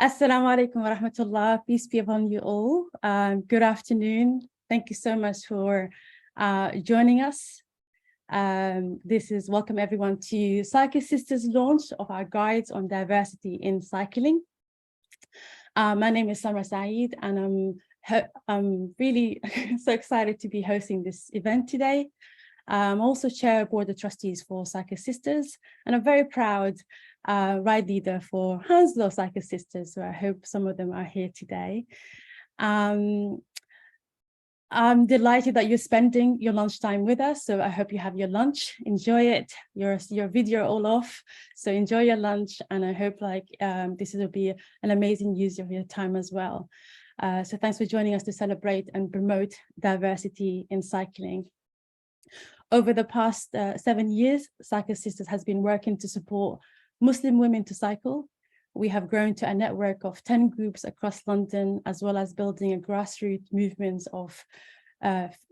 Assalamu alaikum wa rahmatullah. Peace be upon you all. Good afternoon. Thank you so much for joining us. This is welcome everyone to Cycle Sisters launch of our guides on diversity in cycling. My name is Samra Said, and I'm really so excited to be hosting this event today. I'm also chair of board of trustees for Cycle Sisters, and I'm very proud ride leader for Hounslow Cycle Sisters, so I hope some of them are here today. I'm delighted that you're spending your lunchtime with us, so I hope you have your lunch, enjoy it, your video all off, so enjoy your lunch, and I hope this will be an amazing use of your time as well. So thanks for joining us to celebrate and promote diversity in cycling. Over the past 7 years, Cycle Sisters has been working to support Muslim women to cycle. We have grown to a network of 10 groups across London, as well as building a grassroots movement of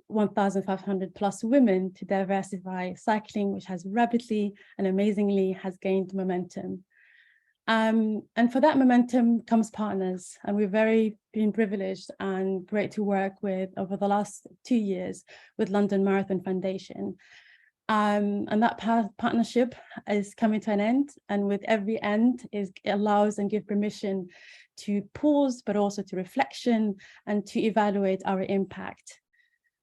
1,500 plus women to diversify cycling, which has rapidly and amazingly has gained momentum. And for that momentum comes partners, and we're very been privileged and great to work with over the last 2 years with London Marathon Foundation. And that partnership is coming to an end, and with every end it allows and give permission to pause, but also to reflection and to evaluate our impact.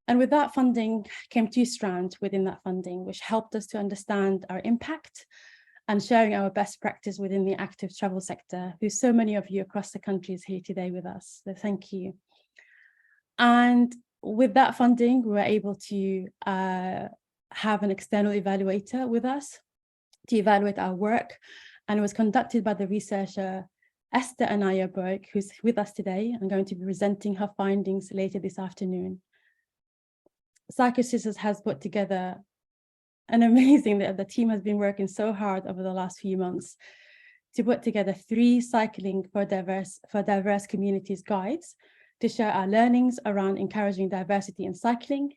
And with that funding came 2 strands within that funding, which helped us to understand our impact and sharing our best practice within the active travel sector, who so many of you across the country is here today with us, so thank you. And with that funding, we were able to have an external evaluator with us to evaluate our work, and it was conducted by the researcher Esther Anaya-Boig, who's with us today and going to be presenting her findings later this afternoon. Cycle Sisters has put together an amazing, the team has been working so hard over the last few months to put together 3 cycling for diverse communities guides to share our learnings around encouraging diversity in cycling,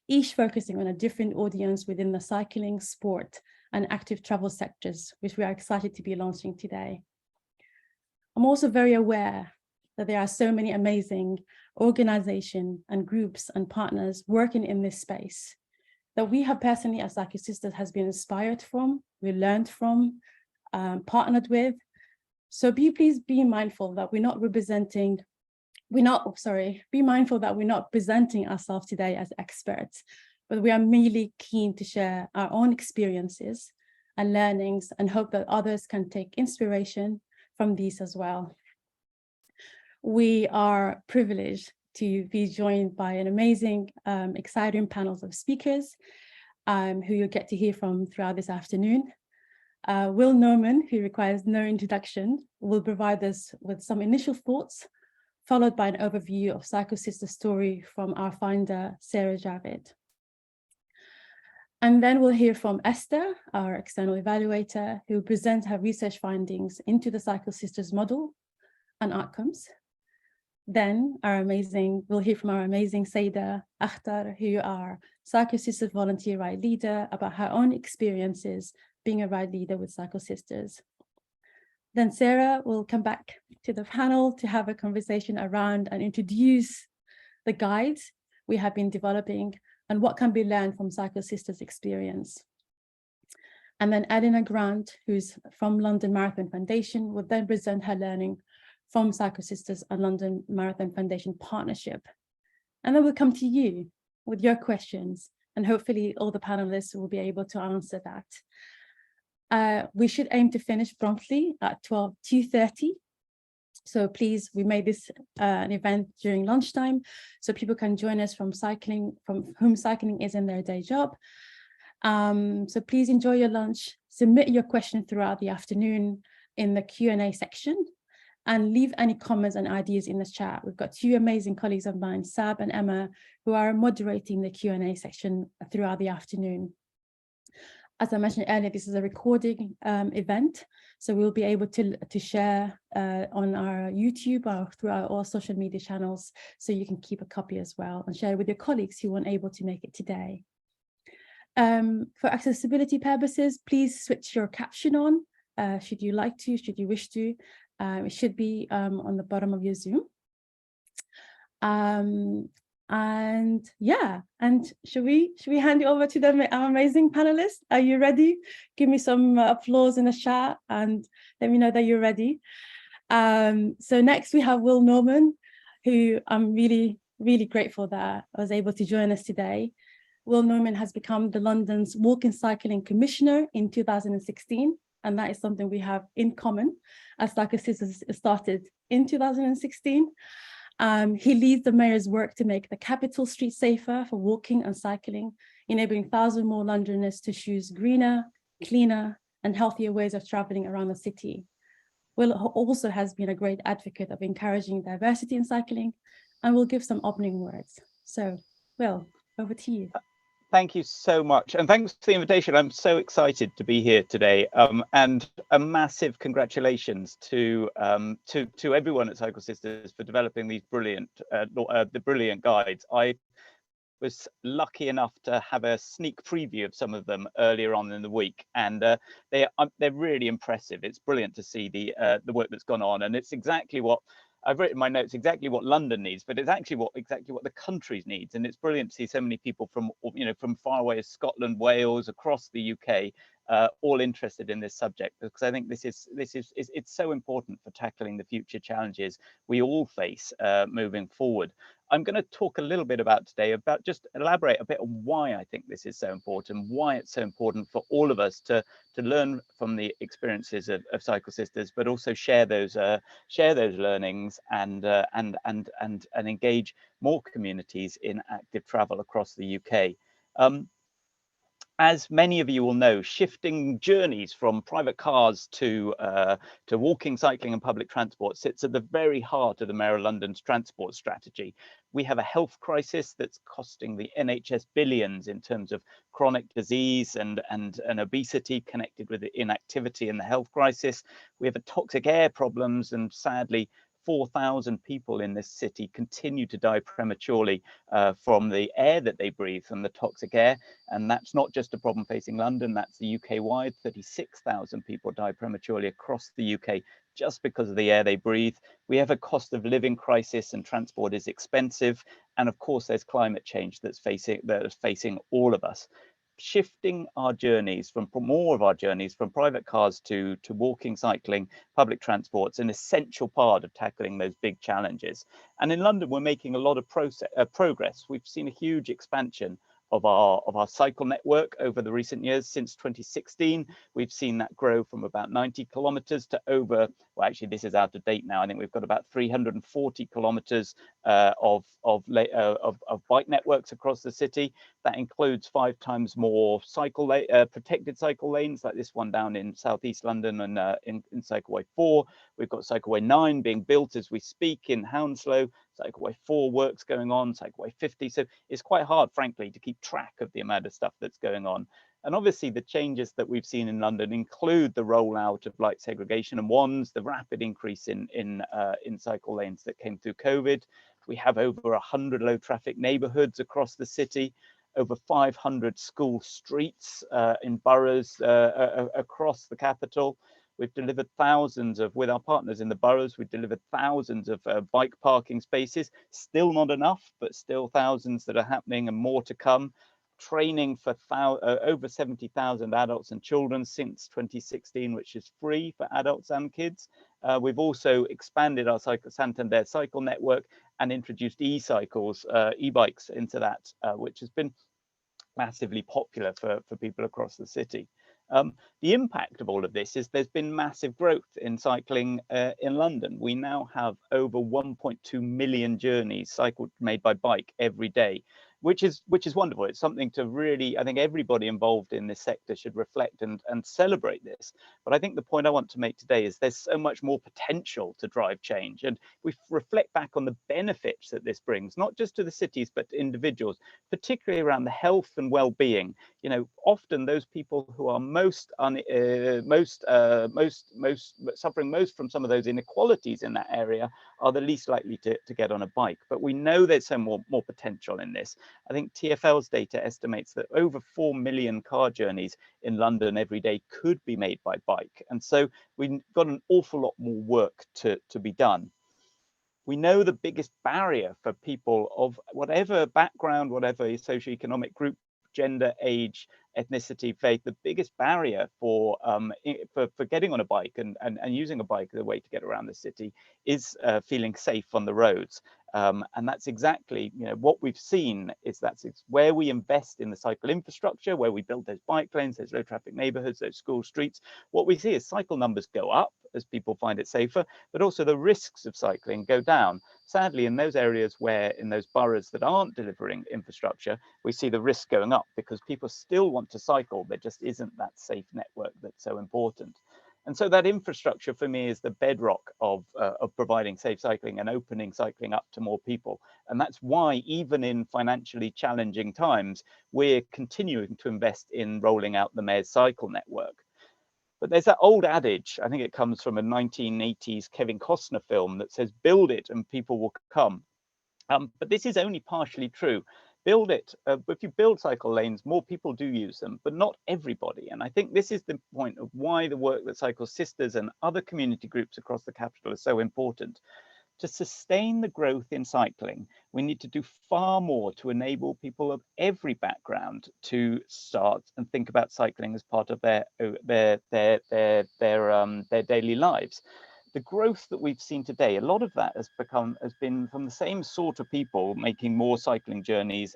each focusing on a different audience within the cycling, sport, and active travel sectors, which we are excited to be launching today. I'm also very aware that there are so many amazing organizations and groups and partners working in this space that we have personally as Cycle Sisters has been inspired from, we learned from, partnered with. So please be mindful that we're not presenting ourselves today as experts, but we are merely keen to share our own experiences and learnings and hope that others can take inspiration from these as well. We are privileged to be joined by an amazing, exciting panels of speakers who you'll get to hear from throughout this afternoon. Will Norman, who requires no introduction, will provide us with some initial thoughts, followed by an overview of Cycle Sisters' story from our founder, Javaid. And then we'll hear from Esther, our external evaluator, who will present her research findings into the Cycle Sisters model and outcomes. Then we'll hear from our amazing Syeda, Akther, who are Cycle Sisters volunteer ride leader, about her own experiences being a ride leader with Cycle Sisters. Then Sarah will come back to the panel to have a conversation around and introduce the guides we have been developing and what can be learned from Cycle Sisters' experience. And then Eleanor, who's from London Marathon Foundation, will then present her learning from Cycle Sisters and London Marathon Foundation partnership. And then we'll come to you with your questions, and hopefully all the panelists will be able to answer that. We should aim to finish promptly at 2:30. So please, we made this an event during lunchtime, so people can join us from whom cycling is in their day job. So please enjoy your lunch, submit your question throughout the afternoon in the Q&A section, and leave any comments and ideas in the chat. We've got 2 amazing colleagues of mine, Sab and Emma, who are moderating the Q&A section throughout the afternoon. As I mentioned earlier, this is a recording event, so we'll be able to share on our YouTube or through our all social media channels, so you can keep a copy as well and share with your colleagues who weren't able to make it today. For accessibility purposes, please switch your caption on, should you like to, should you wish to. It should be on the bottom of your Zoom. And yeah, and should we hand it over to our amazing panelists? Are you ready? Give me some applause in the chat and let me know that you're ready. So next we have Will Norman, who I'm really grateful that I was able to join us today. Will Norman has become the London's Walking Cycling Commissioner in 2016, and that is something we have in common, as Cycle Sisters started in 2016. He leads the mayor's work to make the capital streets safer for walking and cycling, enabling thousands more Londoners to choose greener, cleaner, and healthier ways of traveling around the city. Will also has been a great advocate of encouraging diversity in cycling, and will give some opening words. So, Will, over to you. Thank you so much, and thanks for the invitation. I'm so excited to be here today, and a massive congratulations to everyone at Cycle Sisters for developing these brilliant guides. I was lucky enough to have a sneak preview of some of them earlier on in the week, and they're really impressive. It's brilliant to see the work that's gone on, and it's exactly what I've written in my notes, exactly what London needs, but it's actually exactly what the country needs. And it's brilliant to see so many people from far away as Scotland, Wales, across the UK, all interested in this subject, because I think it's so important for tackling the future challenges we all face moving forward. I'm going to talk a little bit about just elaborate a bit on why I think this is so important, why it's so important for all of us to learn from the experiences of Cycle Sisters, but also share those learnings and engage more communities in active travel across the UK. As many of you will know, shifting journeys from private cars to walking, cycling and public transport sits at the very heart of the Mayor of London's transport strategy. We have a health crisis that's costing the NHS billions in terms of chronic disease and obesity connected with the inactivity and the health crisis. We have a toxic air problems, and sadly 4,000 people in this city continue to die prematurely from the air that they breathe, from the toxic air. And that's not just a problem facing London, that's the UK-wide. 36,000 people die prematurely across the UK just because of the air they breathe. We have a cost of living crisis, and transport is expensive. And of course, there's climate change that is facing all of us. Shifting our journeys more of our journeys from private cars to walking, cycling, public transport is an essential part of tackling those big challenges. And in London, we're making a lot of progress. We've seen a huge expansion of our cycle network over the recent years. Since 2016, we've seen that grow from about 90 kilometers to over, well, actually this is out of date now, I think we've got about 340 kilometers of bike networks across the city. That includes 5 times more protected cycle lanes, like this one down in southeast London and in Cycleway 4. We've got Cycleway 9 being built as we speak in Hounslow. Cycleway 4 works going on, Cycleway 50. So it's quite hard, frankly, to keep track of the amount of stuff that's going on. And obviously the changes that we've seen in London include the rollout of light segregation and wands, the rapid increase in cycle lanes that came through COVID. We have over 100 low traffic neighborhoods across the city, over 500 school streets in boroughs across the capital. We've delivered with our partners in the boroughs, we've delivered thousands of bike parking spaces. Still not enough, but still thousands that are happening and more to come. Training for over 70,000 adults and children since 2016, which is free for adults and kids. We've also expanded our Santander cycle network and introduced e-cycles, e-bikes into that, which has been massively popular for people across the city. The impact of all of this is there's been massive growth in cycling in London. We now have over 1.2 million journeys made by bike every day, which is wonderful. It's something to really, I think everybody involved in this sector should reflect and celebrate this. But I think the point I want to make today is there's so much more potential to drive change. And we reflect back on the benefits that this brings, not just to the cities, but to individuals, particularly around the health and well-being. You know, often those people who are suffering most from some of those inequalities in that area are the least likely to get on a bike. But we know there's some more potential in this. I think TfL's data estimates that over 4 million car journeys in London every day could be made by bike. And so we've got an awful lot more work to be done. We know the biggest barrier for people of whatever background, whatever socioeconomic group, gender, age, ethnicity, faith, the biggest barrier for getting on a bike and using a bike as a way to get around the city is feeling safe on the roads. And that's exactly, what we've seen is it's where we invest in the cycle infrastructure, where we build those bike lanes, those low traffic neighborhoods, those school streets. What we see is cycle numbers go up as people find it safer, but also the risks of cycling go down. Sadly, in those areas in those boroughs that aren't delivering infrastructure, we see the risk going up because people still want to cycle. There just isn't that safe network that's so important. And so that infrastructure for me is the bedrock of providing safe cycling and opening cycling up to more people. And that's why even in financially challenging times, we're continuing to invest in rolling out the Mayor's Cycle Network. But there's that old adage, I think it comes from a 1980s Kevin Costner film, that says, build it and people will come. But this is only partially true. Build it. If you build cycle lanes, more people do use them, but not everybody. And I think this is the point of why the work that Cycle Sisters and other community groups across the capital is so important. To sustain the growth in cycling, we need to do far more to enable people of every background to start and think about cycling as part of their daily lives. The growth that we've seen today, a lot of that has been from the same sort of people making more cycling journeys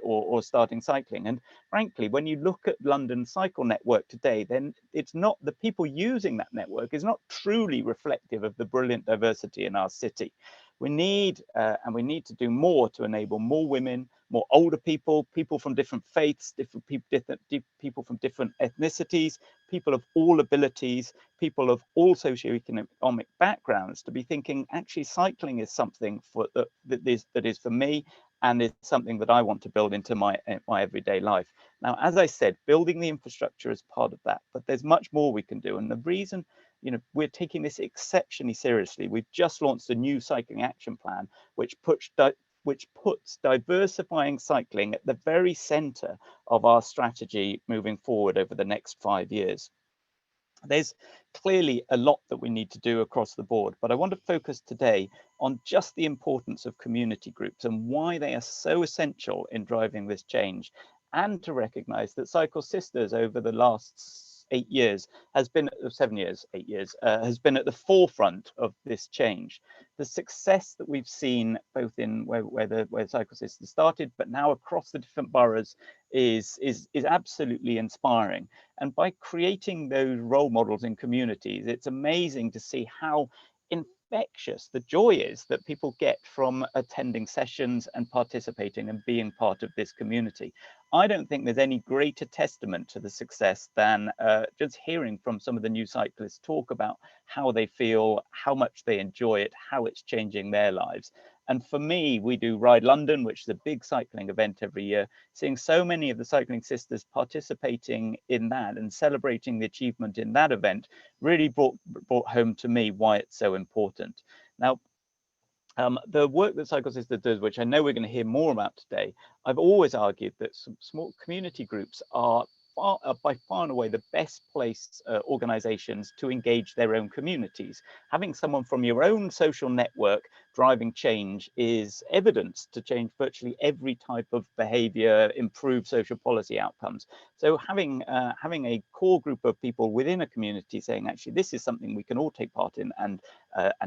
or starting cycling. And frankly, when you look at London's cycle network today, then it's not, the people using that network is not truly reflective of the brilliant diversity in our city. We need to do more to enable more women, more older people, people from different faiths, different people from different ethnicities, people of all abilities, people of all socioeconomic backgrounds to be thinking, actually, cycling is something that is for me, and it's something that I want to build into my everyday life. Now, as I said, building the infrastructure is part of that, but there's much more we can do. And the reason, we're taking this exceptionally seriously. We've just launched a new cycling action plan, which puts diversifying cycling at the very center of our strategy moving forward over the next 5 years. There's clearly a lot that we need to do across the board, but I want to focus today on just the importance of community groups and why they are so essential in driving this change, and to recognize that Cycle Sisters over the last 8 years has been at the forefront of this change. The success that we've seen both in where Cycle Sisters started, but now across the different boroughs is absolutely inspiring. And by creating those role models in communities, it's amazing to see how infectious the joy is that people get from attending sessions and participating and being part of this community. I don't think there's any greater testament to the success than just hearing from some of the new cyclists talk about how they feel, how much they enjoy it, how it's changing their lives. And for me, we do Ride London, which is a big cycling event every year. Seeing so many of the Cycling Sisters participating in that and celebrating the achievement in that event really brought home to me why it's so important. Now, the work that Cycle Sisters does, which I know we're going to hear more about today, I've always argued that some small community groups are by far and away the best placed organizations to engage their own communities. Having someone from your own social network driving change is evidence to change virtually every type of behavior, improve social policy outcomes. So having a core group of people within a community saying, actually, this is something we can all take part in and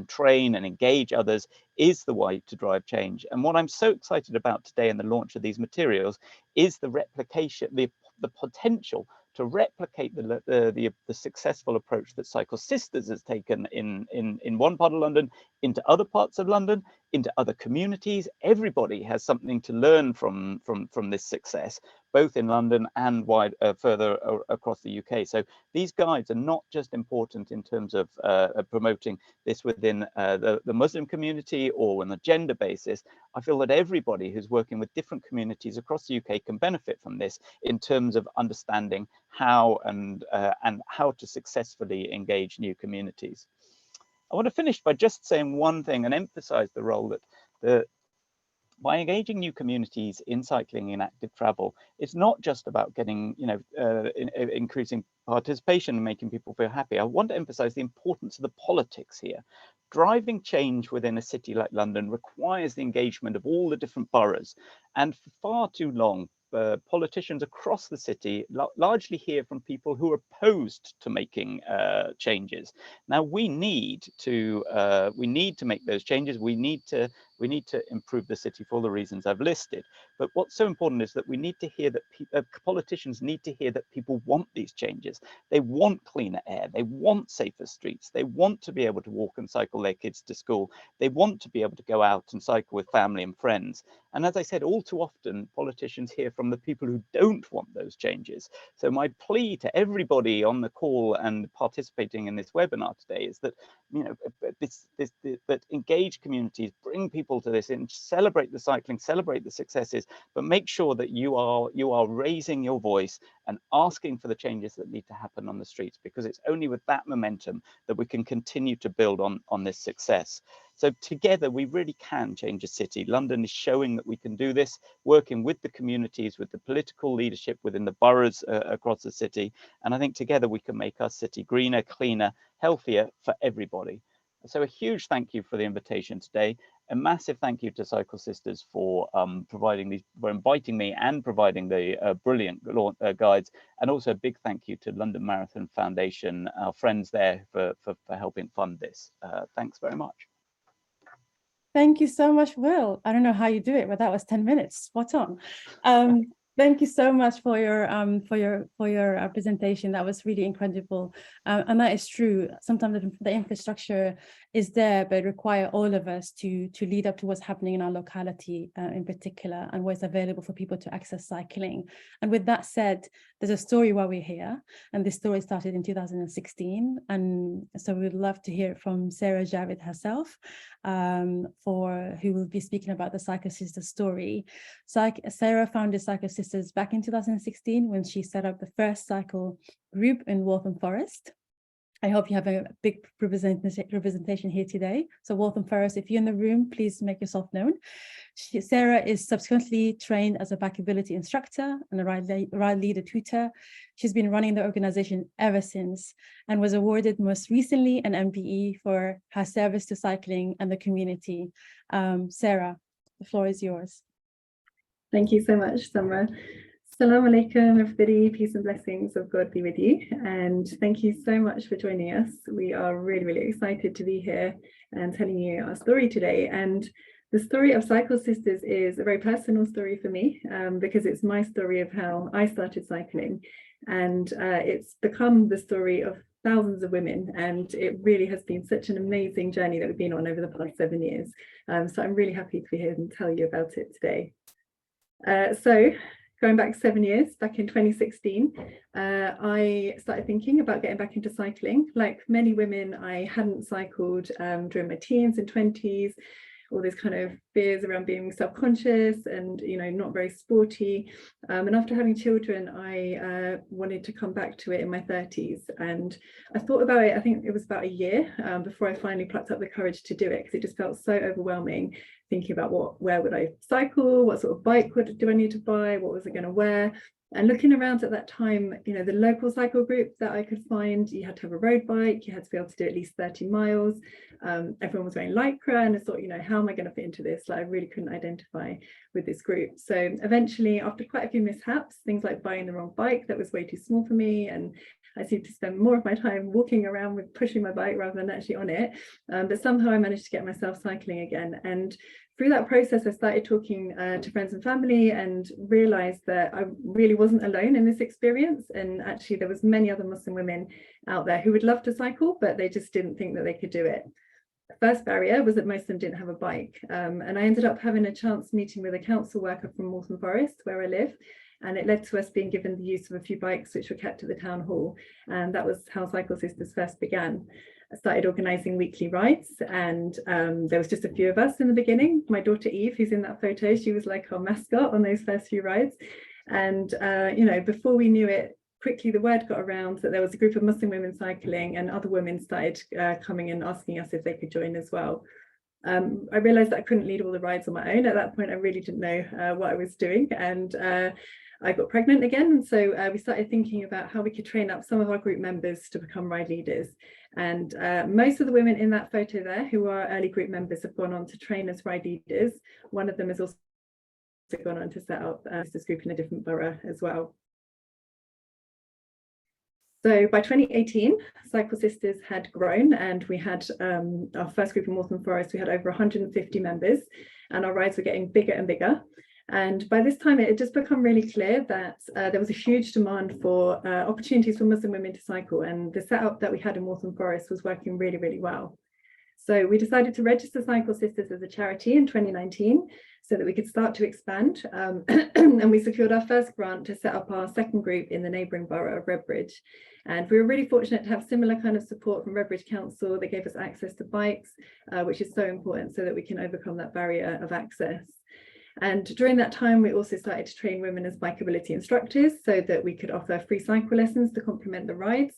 train and engage others is the way to drive change. And what I'm so excited about today in the launch of these materials is the replication, the potential to replicate the successful approach that Cycle Sisters has taken in one part of London into other parts of London, into other communities. Everybody has something to learn from this success, both in London and further across the UK. So these guides are not just important in terms of promoting this within the Muslim community or on a gender basis. I feel that everybody who's working with different communities across the UK can benefit from this in terms of understanding how and how to successfully engage new communities. I want to finish by just saying one thing and emphasize the role that by engaging new communities in cycling and active travel, it's not just about getting, increasing participation and making people feel happy. I want to emphasize the importance of the politics here. Driving change within a city like London requires the engagement of all the different boroughs. And for far too long, politicians across the city largely hear from people who are opposed to making changes. Now we need to make those changes. We need to improve the city for all the reasons I've listed. But what's so important is that we need to hear that politicians need to hear that people want these changes. They want cleaner air. They want safer streets. They want to be able to walk and cycle their kids to school. They want to be able to go out and cycle with family and friends. And as I said, all too often, politicians hear from the people who don't want those changes. So my plea to everybody on the call and participating in this webinar today is that, that engage communities, bring people to this and celebrate the cycling, celebrate the successes, but make sure that you are raising your voice and asking for the changes that need to happen on the streets, because it's only with that momentum that we can continue to build on this success. So together we really can change a city. London is showing that we can do this, working with the communities, with the political leadership within the boroughs across the city. And I think together we can make our city greener, cleaner, healthier for everybody. So a huge thank you for the invitation today. A massive thank you to Cycle Sisters for inviting me and providing the brilliant guides. And also a big thank you to London Marathon Foundation, our friends there, for helping fund this. Thanks very much. Thank you so much, Will. I don't know how you do it, but that was 10 minutes, spot on. Thank you so much for your presentation. That was really incredible, and that is true. Sometimes the infrastructure is there, but it requires all of us to lead up to what's happening in our locality, in particular, and what's available for people to access cycling. And with that said, there's a story why we're here, and this story started in 2016. And so we'd love to hear from Sarah Javaid herself, who will be speaking about the Cycle Sisters story. Sarah founded Cycle Sisters back in 2016 when she set up the first cycle group in Waltham Forest. I hope you have a big representation here today. So Waltham Forest, if you're in the room, please make yourself known. Sarah is subsequently trained as a bikeability instructor and a ride leader tutor. She's been running the organization ever since and was awarded most recently an MBE for her service to cycling and the community. Sarah, the floor is yours. Thank you so much, Samra. Assalamu alaikum, everybody. Peace and blessings of God be with you. And thank you so much for joining us. We are really, really excited to be here and telling you our story today. And the story of Cycle Sisters is a very personal story for me, because it's my story of how I started cycling. And it's become the story of thousands of women. And it really has been such an amazing journey that we've been on over the past 7 years. So I'm really happy to be here and tell you about it today. So going back 7 years, back in 2016, I started thinking about getting back into cycling. Like many women, I hadn't cycled during my teens and 20s, all these kind of fears around being self-conscious and, not very sporty. And after having children, I wanted to come back to it in my 30s. And I thought about it, I think it was about a year before I finally plucked up the courage to do it, because it just felt so overwhelming, thinking about where would I cycle, what sort of bike do I need to buy, what was I going to wear. And looking around at that time, the local cycle group that I could find, you had to have a road bike, you had to be able to do at least 30 miles. Everyone was wearing lycra, and I thought, how am I going to fit into this? Like, I really couldn't identify with this group. So eventually, after quite a few mishaps, things like buying the wrong bike that was way too small for me, and I seemed to spend more of my time walking around with pushing my bike rather than actually on it. But somehow I managed to get myself cycling again. And through that process, I started talking to friends and family and realized that I really wasn't alone in this experience. And actually, there was many other Muslim women out there who would love to cycle, but they just didn't think that they could do it. The first barrier was that most of them didn't have a bike. And I ended up having a chance meeting with a council worker from Waltham Forest, where I live. And it led to us being given the use of a few bikes, which were kept at the town hall. And that was how Cycle Sisters first began. I started organising weekly rides, and there was just a few of us in the beginning. My daughter Eve, who's in that photo, she was like our mascot on those first few rides. And, before we knew it, quickly the word got around that there was a group of Muslim women cycling, and other women started coming and asking us if they could join as well. I realized that I couldn't lead all the rides on my own. At that point, I really didn't know what I was doing, and I got pregnant again. So we started thinking about how we could train up some of our group members to become ride leaders. And most of the women in that photo there who are early group members have gone on to train as ride leaders. One of them has also gone on to set up this group in a different borough as well. So by 2018, Cycle Sisters had grown, and we had our first group in Waltham Forest. We had over 150 members, and our rides were getting bigger and bigger. And by this time, it had just become really clear that there was a huge demand for opportunities for Muslim women to cycle, and the setup that we had in Waltham Forest was working really, really well. So we decided to register Cycle Sisters as a charity in 2019 so that we could start to expand. And we secured our first grant to set up our second group in the neighbouring borough of Redbridge. And we were really fortunate to have similar kind of support from Redbridge Council. They gave us access to bikes, which is so important so that we can overcome that barrier of access. And during that time, we also started to train women as bikeability instructors so that we could offer free cycle lessons to complement the rides.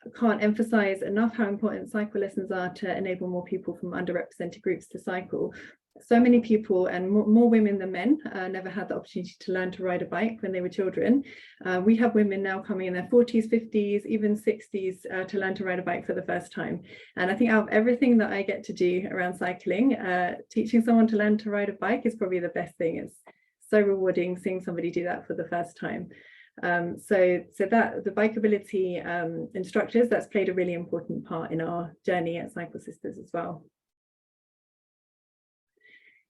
I can't emphasize enough how important cycle lessons are to enable more people from underrepresented groups to cycle. So many people, and more women than men, never had the opportunity to learn to ride a bike when they were children. We have women now coming in their 40s, 50s, even 60s to learn to ride a bike for the first time. And I think out of everything that I get to do around cycling, teaching someone to learn to ride a bike is probably the best thing. It's so rewarding seeing somebody do that for the first time. So that the bikeability instructors, that's played a really important part in our journey at Cycle Sisters as well.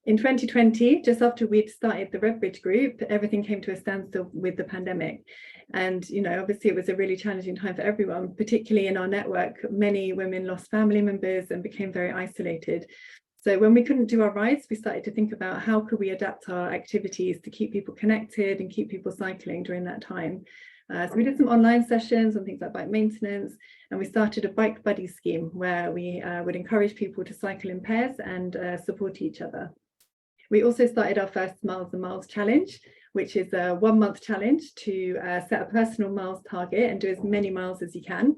In 2020, just after we'd started the Redbridge group, everything came to a standstill with the pandemic. And, you know, obviously it was a really challenging time for everyone, particularly in our network. Many women lost family members and became very isolated. So when we couldn't do our rides, we started to think about how could we adapt our activities to keep people connected and keep people cycling during that time. So we did some online sessions on things like bike maintenance, and we started a bike buddy scheme where we would encourage people to cycle in pairs and support each other. We also started our first Miles and Miles challenge, which is a 1 month challenge to set a personal miles target and do as many miles as you can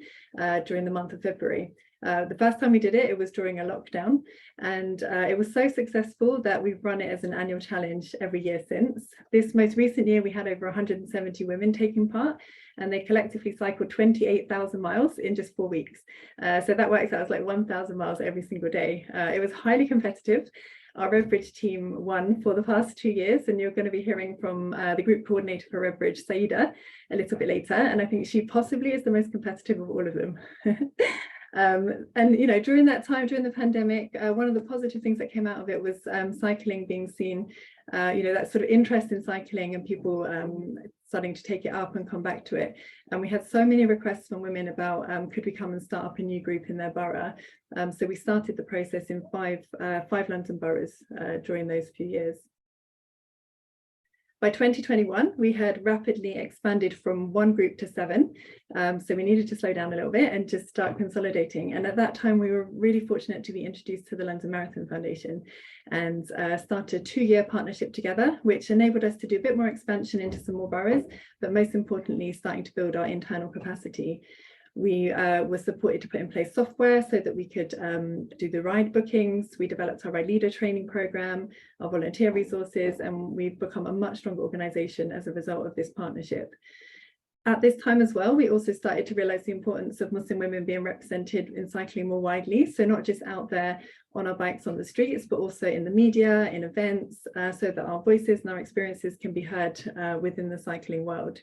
during the month of February. The first time we did it, it was during a lockdown, and it was so successful that we've run it as an annual challenge every year since. This most recent year, we had over 170 women taking part, and they collectively cycled 28,000 miles in just 4 weeks. So that works out as like 1,000 miles every single day. It was highly competitive. Our Redbridge team won for the past 2 years, and you're going to be hearing from the group coordinator for Redbridge, Syeda, a little bit later, and I think she possibly is the most competitive of all of them. And you know, during that time, during the pandemic, one of the positive things that came out of it was cycling being seen, you know, that sort of interest in cycling and people starting to take it up and come back to it. And we had so many requests from women about could we come and start up a new group in their borough. So we started the process in five London boroughs during those few years. By 2021, we had rapidly expanded from 1 group to 7. So we needed to slow down a little bit and just start consolidating. And at that time, we were really fortunate to be introduced to the London Marathon Foundation and started a 2-year partnership together, which enabled us to do a bit more expansion into some more boroughs, but most importantly, starting to build our internal capacity. We were supported to put in place software so that we could do the ride bookings. We developed our ride leader training program, our volunteer resources, and we've become a much stronger organisation as a result of this partnership. At this time as well, we also started to realise the importance of Muslim women being represented in cycling more widely. So not just out there on our bikes on the streets, but also in the media, in events, so that our voices and our experiences can be heard within the cycling world.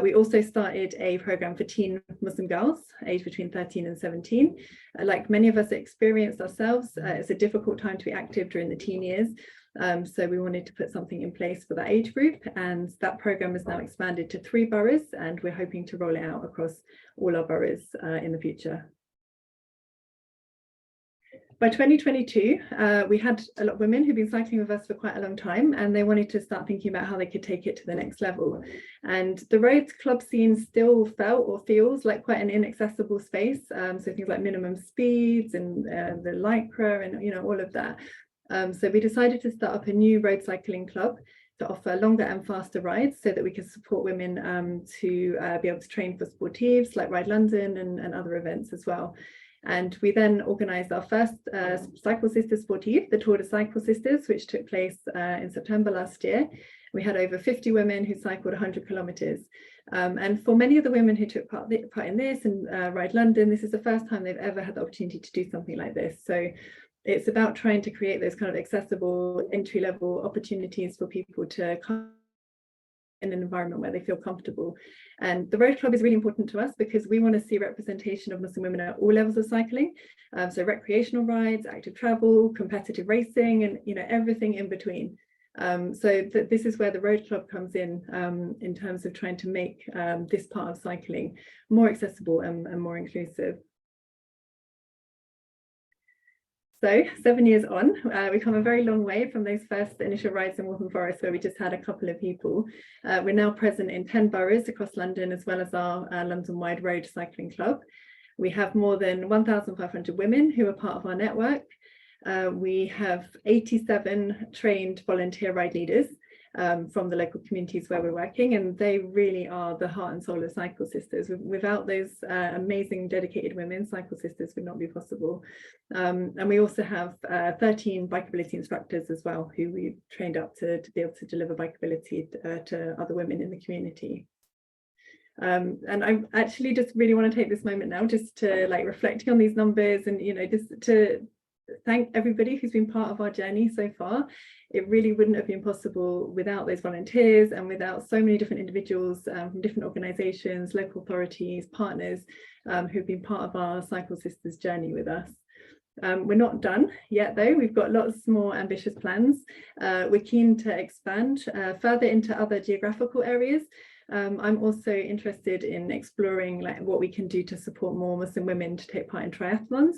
We also started a program for teen Muslim girls aged between 13 and 17. Like many of us experienced ourselves, it's a difficult time to be active during the teen years. So we wanted to put something in place for that age group, and that program is now expanded to 3 boroughs, and we're hoping to roll it out across all our boroughs in the future. By 2022, we had a lot of women who've been cycling with us for quite a long time, and they wanted to start thinking about how they could take it to the next level. And the road club scene still felt or feels like quite an inaccessible space. So things like minimum speeds and the lycra and, you know, all of that. So we decided to start up a new road cycling club to offer longer and faster rides so that we could support women to be able to train for sportives like Ride London and other events as well. And we then organised our first Cycle Sisters Sportive, the Tour de Cycle Sisters, which took place in September last year. We had over 50 women who cycled 100 kilometres. And for many of the women who took part in this and Ride London, this is the first time they've ever had the opportunity to do something like this. So it's about trying to create those kind of accessible entry-level opportunities for people to come in an environment where they feel comfortable. And the Road Club is really important to us because we want to see representation of Muslim women at all levels of cycling. So recreational rides, active travel, competitive racing, and everything in between. This is where the Road Club comes in terms of trying to make this part of cycling more accessible and more inclusive. So 7 years on, we've come a very long way from those first initial rides in Waltham Forest where we just had a couple of people. We're now present in 10 boroughs across London, as well as our London-wide road cycling club. We have more than 1,500 women who are part of our network. We have 87 trained volunteer ride leaders from the local communities where we're working, and they really are the heart and soul of Cycle Sisters. Without those amazing dedicated women, Cycle Sisters would not be possible. And we also have 13 bikeability instructors as well, who we've trained up to be able to deliver bikeability to other women in the community. And I actually just really want to take this moment now just to reflecting on these numbers and just to thank everybody who's been part of our journey so far. It really wouldn't have been possible without those volunteers and without so many different individuals from different organisations, local authorities, partners who've been part of our Cycle Sisters journey with us. We're not done yet though. We've got lots more ambitious plans. We're keen to expand further into other geographical areas. I'm also interested in exploring what we can do to support more Muslim women to take part in triathlons,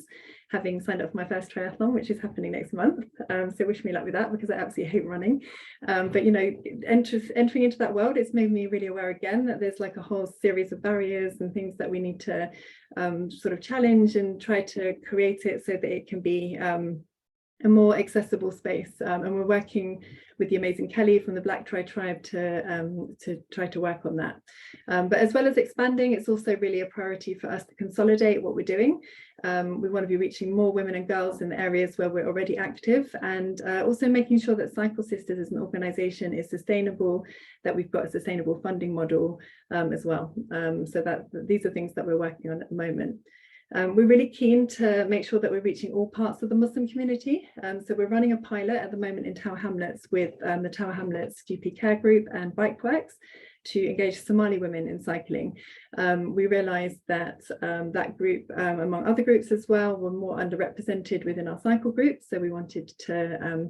having signed up for my first triathlon, which is happening next month. So wish me luck with that, because I absolutely hate running. But entering into that world, it's made me really aware again that there's a whole series of barriers and things that we need to sort of challenge and try to create it so that it can be a more accessible space, and we're working with the amazing Kelly from the Black Tri Tribe to try to work on that. But as well as expanding, it's also really a priority for us to consolidate what we're doing. We want to be reaching more women and girls in the areas where we're already active, and also making sure that Cycle Sisters as an organisation is sustainable, that we've got a sustainable funding model as well. So that these are things that we're working on at the moment. We're really keen to make sure that we're reaching all parts of the Muslim community. So we're running a pilot at the moment in Tower Hamlets with the Tower Hamlets GP Care Group and Bikeworks to engage Somali women in cycling. We realised that that group, among other groups as well, were more underrepresented within our cycle group. So we wanted to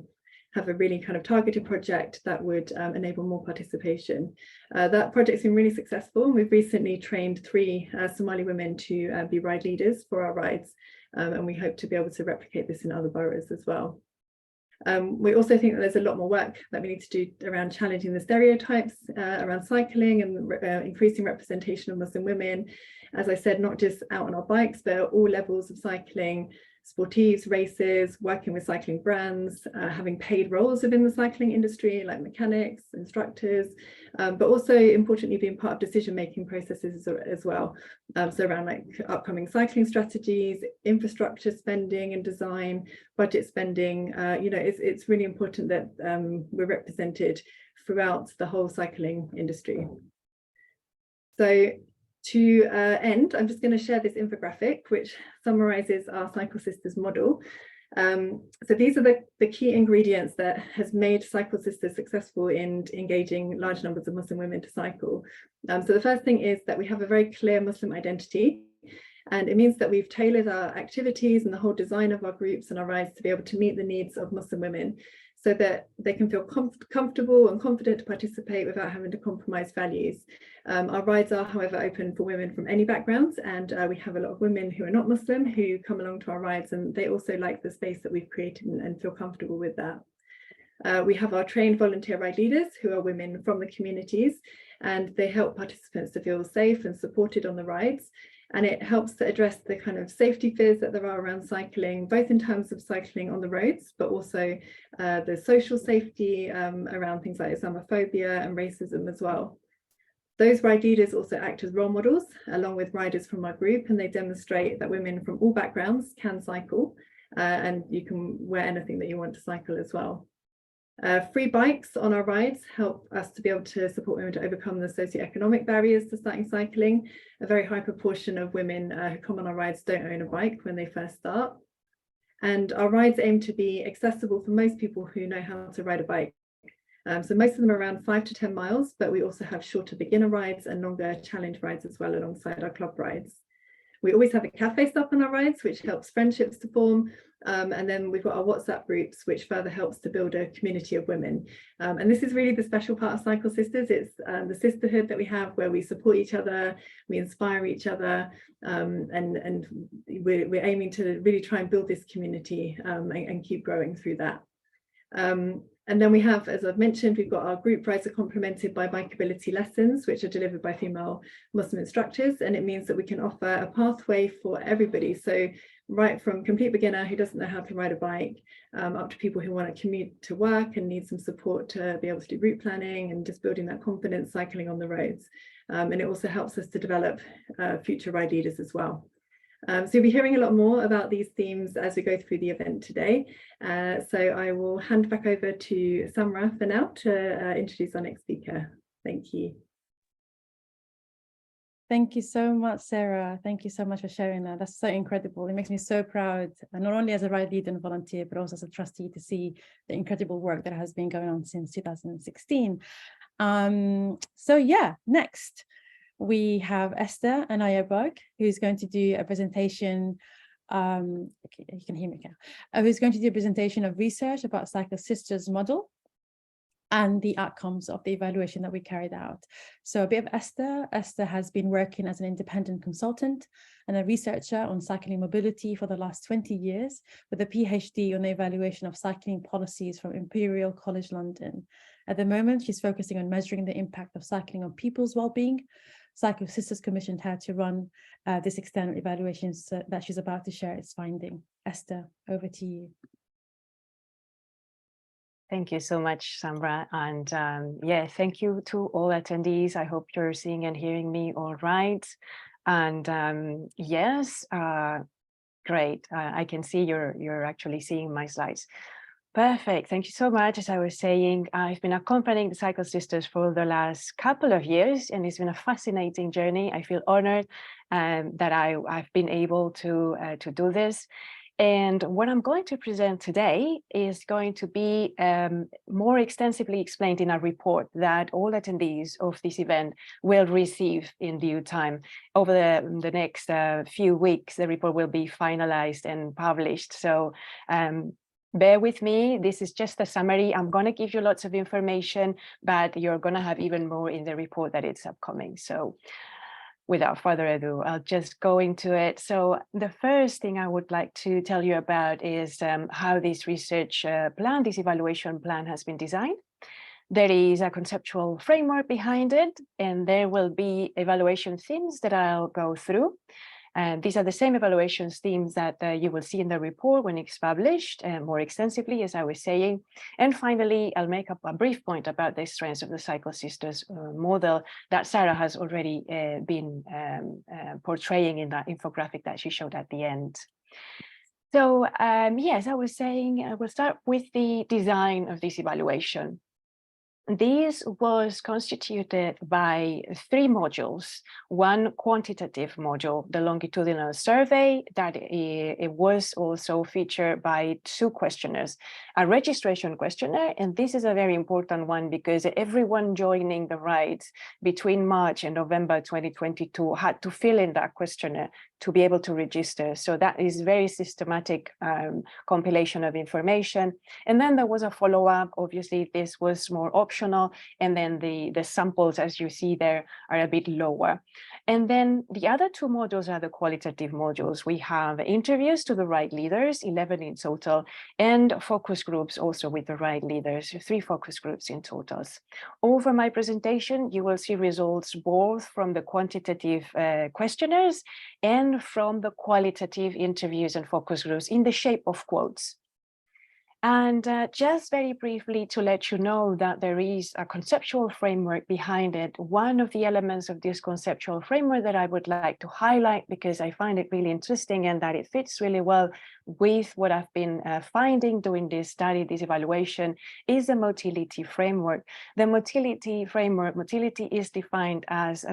have a really kind of targeted project that would enable more participation. That project's been really successful, and we've recently trained 3 Somali women to be ride leaders for our rides, and we hope to be able to replicate this in other boroughs as well. We also think that there's a lot more work that we need to do around challenging the stereotypes around cycling and increasing representation of Muslim women. As I said, not just out on our bikes, but at all levels of cycling, sportives, races, working with cycling brands, having paid roles within the cycling industry like mechanics, instructors, but also importantly being part of decision-making processes as well. So around upcoming cycling strategies, infrastructure spending and design, budget spending, it's really important that we're represented throughout the whole cycling industry. So to end, I'm just going to share this infographic which summarises our Cycle Sisters model. So these are the key ingredients that has made Cycle Sisters successful in engaging large numbers of Muslim women to cycle. So the first thing is that we have a very clear Muslim identity, and it means that we've tailored our activities and the whole design of our groups and our rides to be able to meet the needs of Muslim women, so that they can feel comfortable and confident to participate without having to compromise values. Our rides are, however, open for women from any backgrounds, and we have a lot of women who are not Muslim who come along to our rides, and they also like the space that we've created and feel comfortable with that. We have our trained volunteer ride leaders who are women from the communities, and they help participants to feel safe and supported on the rides. And it helps to address the kind of safety fears that there are around cycling, both in terms of cycling on the roads, but also the social safety around things like Islamophobia and racism as well. Those ride leaders also act as role models along with riders from our group, and they demonstrate that women from all backgrounds can cycle, and you can wear anything that you want to cycle as well. Free bikes on our rides help us to be able to support women to overcome the socioeconomic barriers to starting cycling. A very high proportion of women who come on our rides don't own a bike when they first start. And our rides aim to be accessible for most people who know how to ride a bike. So most of them are around 5 to 10 miles, but we also have shorter beginner rides and longer challenge rides as well alongside our club rides. We always have a cafe stop on our rides, which helps friendships to form. And then we've got our WhatsApp groups, which further helps to build a community of women. And this is really the special part of Cycle Sisters. It's the sisterhood that we have where we support each other, we inspire each other, and we're aiming to really try and build this community and keep growing through that. And then we have, as I've mentioned, we've got our group rides are complemented by bikeability lessons, which are delivered by female Muslim instructors. And it means that we can offer a pathway for everybody. So right from complete beginner who doesn't know how to ride a bike, up to people who want to commute to work and need some support to be able to do route planning and just building that confidence cycling on the roads. And it also helps us to develop future ride leaders as well. So you'll be hearing a lot more about these themes as we go through the event today. So I will hand back over to Samra for now to introduce our next speaker. Thank you. Thank you so much, Sarah. Thank you so much for sharing that. That's so incredible. It makes me so proud, not only as a ride leader and volunteer, but also as a trustee to see the incredible work that has been going on since 2016. So yeah, next. We have Esther and Anaya-Boig, who's going to do a presentation. You can hear me now. Who's going to do a presentation of research about Cycle Sisters model and the outcomes of the evaluation that we carried out. So a bit of Esther. Esther has been working as an independent consultant and a researcher on cycling mobility for the last 20 years, with a PhD on the evaluation of cycling policies from Imperial College London. At the moment, she's focusing on measuring the impact of cycling on people's well-being. Cycle Sisters commissioned her to run this external evaluation that she's about to share its finding. Esther, over to you. Thank you so much, Samra. And yeah, thank you to all attendees. I hope you're seeing and hearing me all right. And yes, great. I can see you're actually seeing my slides. Perfect. Thank you so much. As I was saying, I've been accompanying the Cycle Sisters for the last couple of years, and it's been a fascinating journey. I feel honored that I've been able to do this. And what I'm going to present today is going to be more extensively explained in a report that all attendees of this event will receive in due time. Over the next few weeks, the report will be finalized and published. So bear with me, this is just a summary. I'm going to give you lots of information, but you're going to have even more in the report that it's upcoming. So without further ado, I'll just go into it. So the first thing I would like to tell you about is how this research plan, this evaluation plan has been designed. There is a conceptual framework behind it, and there will be evaluation themes that I'll go through. And these are the same evaluations themes that you will see in the report when it's published more extensively, as I was saying. And finally, I'll make up a brief point about the strengths of the Cycle Sisters model that Sarah has already been portraying in that infographic that she showed at the end. So yes, I was saying, we'll start with the design of this evaluation. This was constituted by 3 modules. One quantitative module, the longitudinal survey, that it was also featured by 2 questionnaires, a registration questionnaire, and this is a very important one because everyone joining the rides between March and November 2022 had to fill in that questionnaire to be able to register. So that is very systematic compilation of information. And then there was a follow-up. Obviously, this was more optional. And then the samples, as you see there, are a bit lower. And then the other 2 modules are the qualitative modules. We have interviews to the ride leaders, 11 in total, and focus groups also with the ride leaders, 3 focus groups in totals. Over my presentation, you will see results both from the quantitative questionnaires and from the qualitative interviews and focus groups in the shape of quotes. And just very briefly to let you know that there is a conceptual framework behind it. One of the elements of this conceptual framework that I would like to highlight, because I find it really interesting and that it fits really well with what I've been finding doing this study, this evaluation, is the motility framework. The motility framework, motility is defined as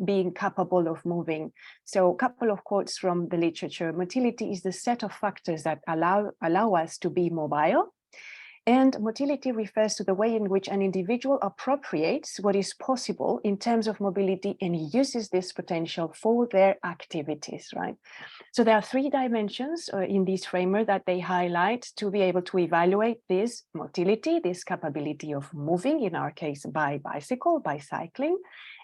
being capable of moving. So a couple of quotes from the literature. Motility is the set of factors that allow us to be mobile. And motility refers to the way in which an individual appropriates what is possible in terms of mobility and uses this potential for their activities, right? So there are 3 dimensions in this framework that they highlight to be able to evaluate this motility, this capability of moving, in our case, by bicycle, by cycling.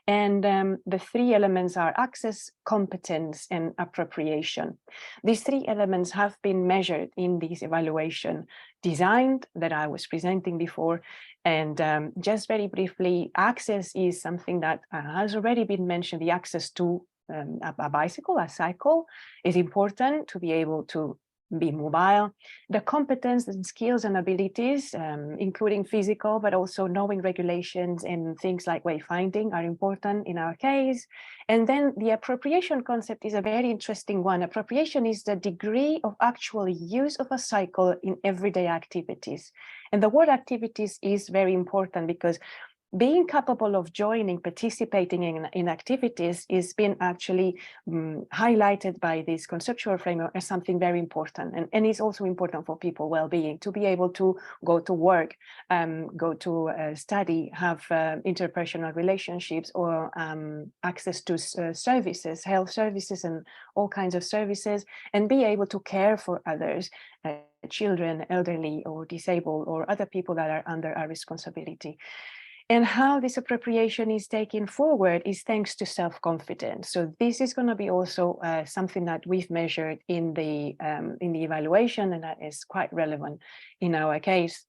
And the 3 elements are access, competence, and appropriation. These 3 elements have been measured in this evaluation designed that I was presenting before. And just very briefly, access is something that has already been mentioned. The access to a bicycle, a cycle, is important to be able to be mobile. The competence and skills and abilities, including physical, but also knowing regulations and things like wayfinding are important in our case. And then the appropriation concept is a very interesting one. Appropriation is the degree of actual use of a cycle in everyday activities. And the word activities is very important because being capable of joining, participating in activities is being actually highlighted by this conceptual framework as something very important. And it's also important for people well-being to be able to go to work, go to study, have interpersonal relationships, or access to services, health services, and all kinds of services, and be able to care for others, children, elderly, or disabled, or other people that are under our responsibility. And how this appropriation is taken forward is thanks to self-confidence. So this is going to be also something that we've measured in the evaluation, and that is quite relevant in our case.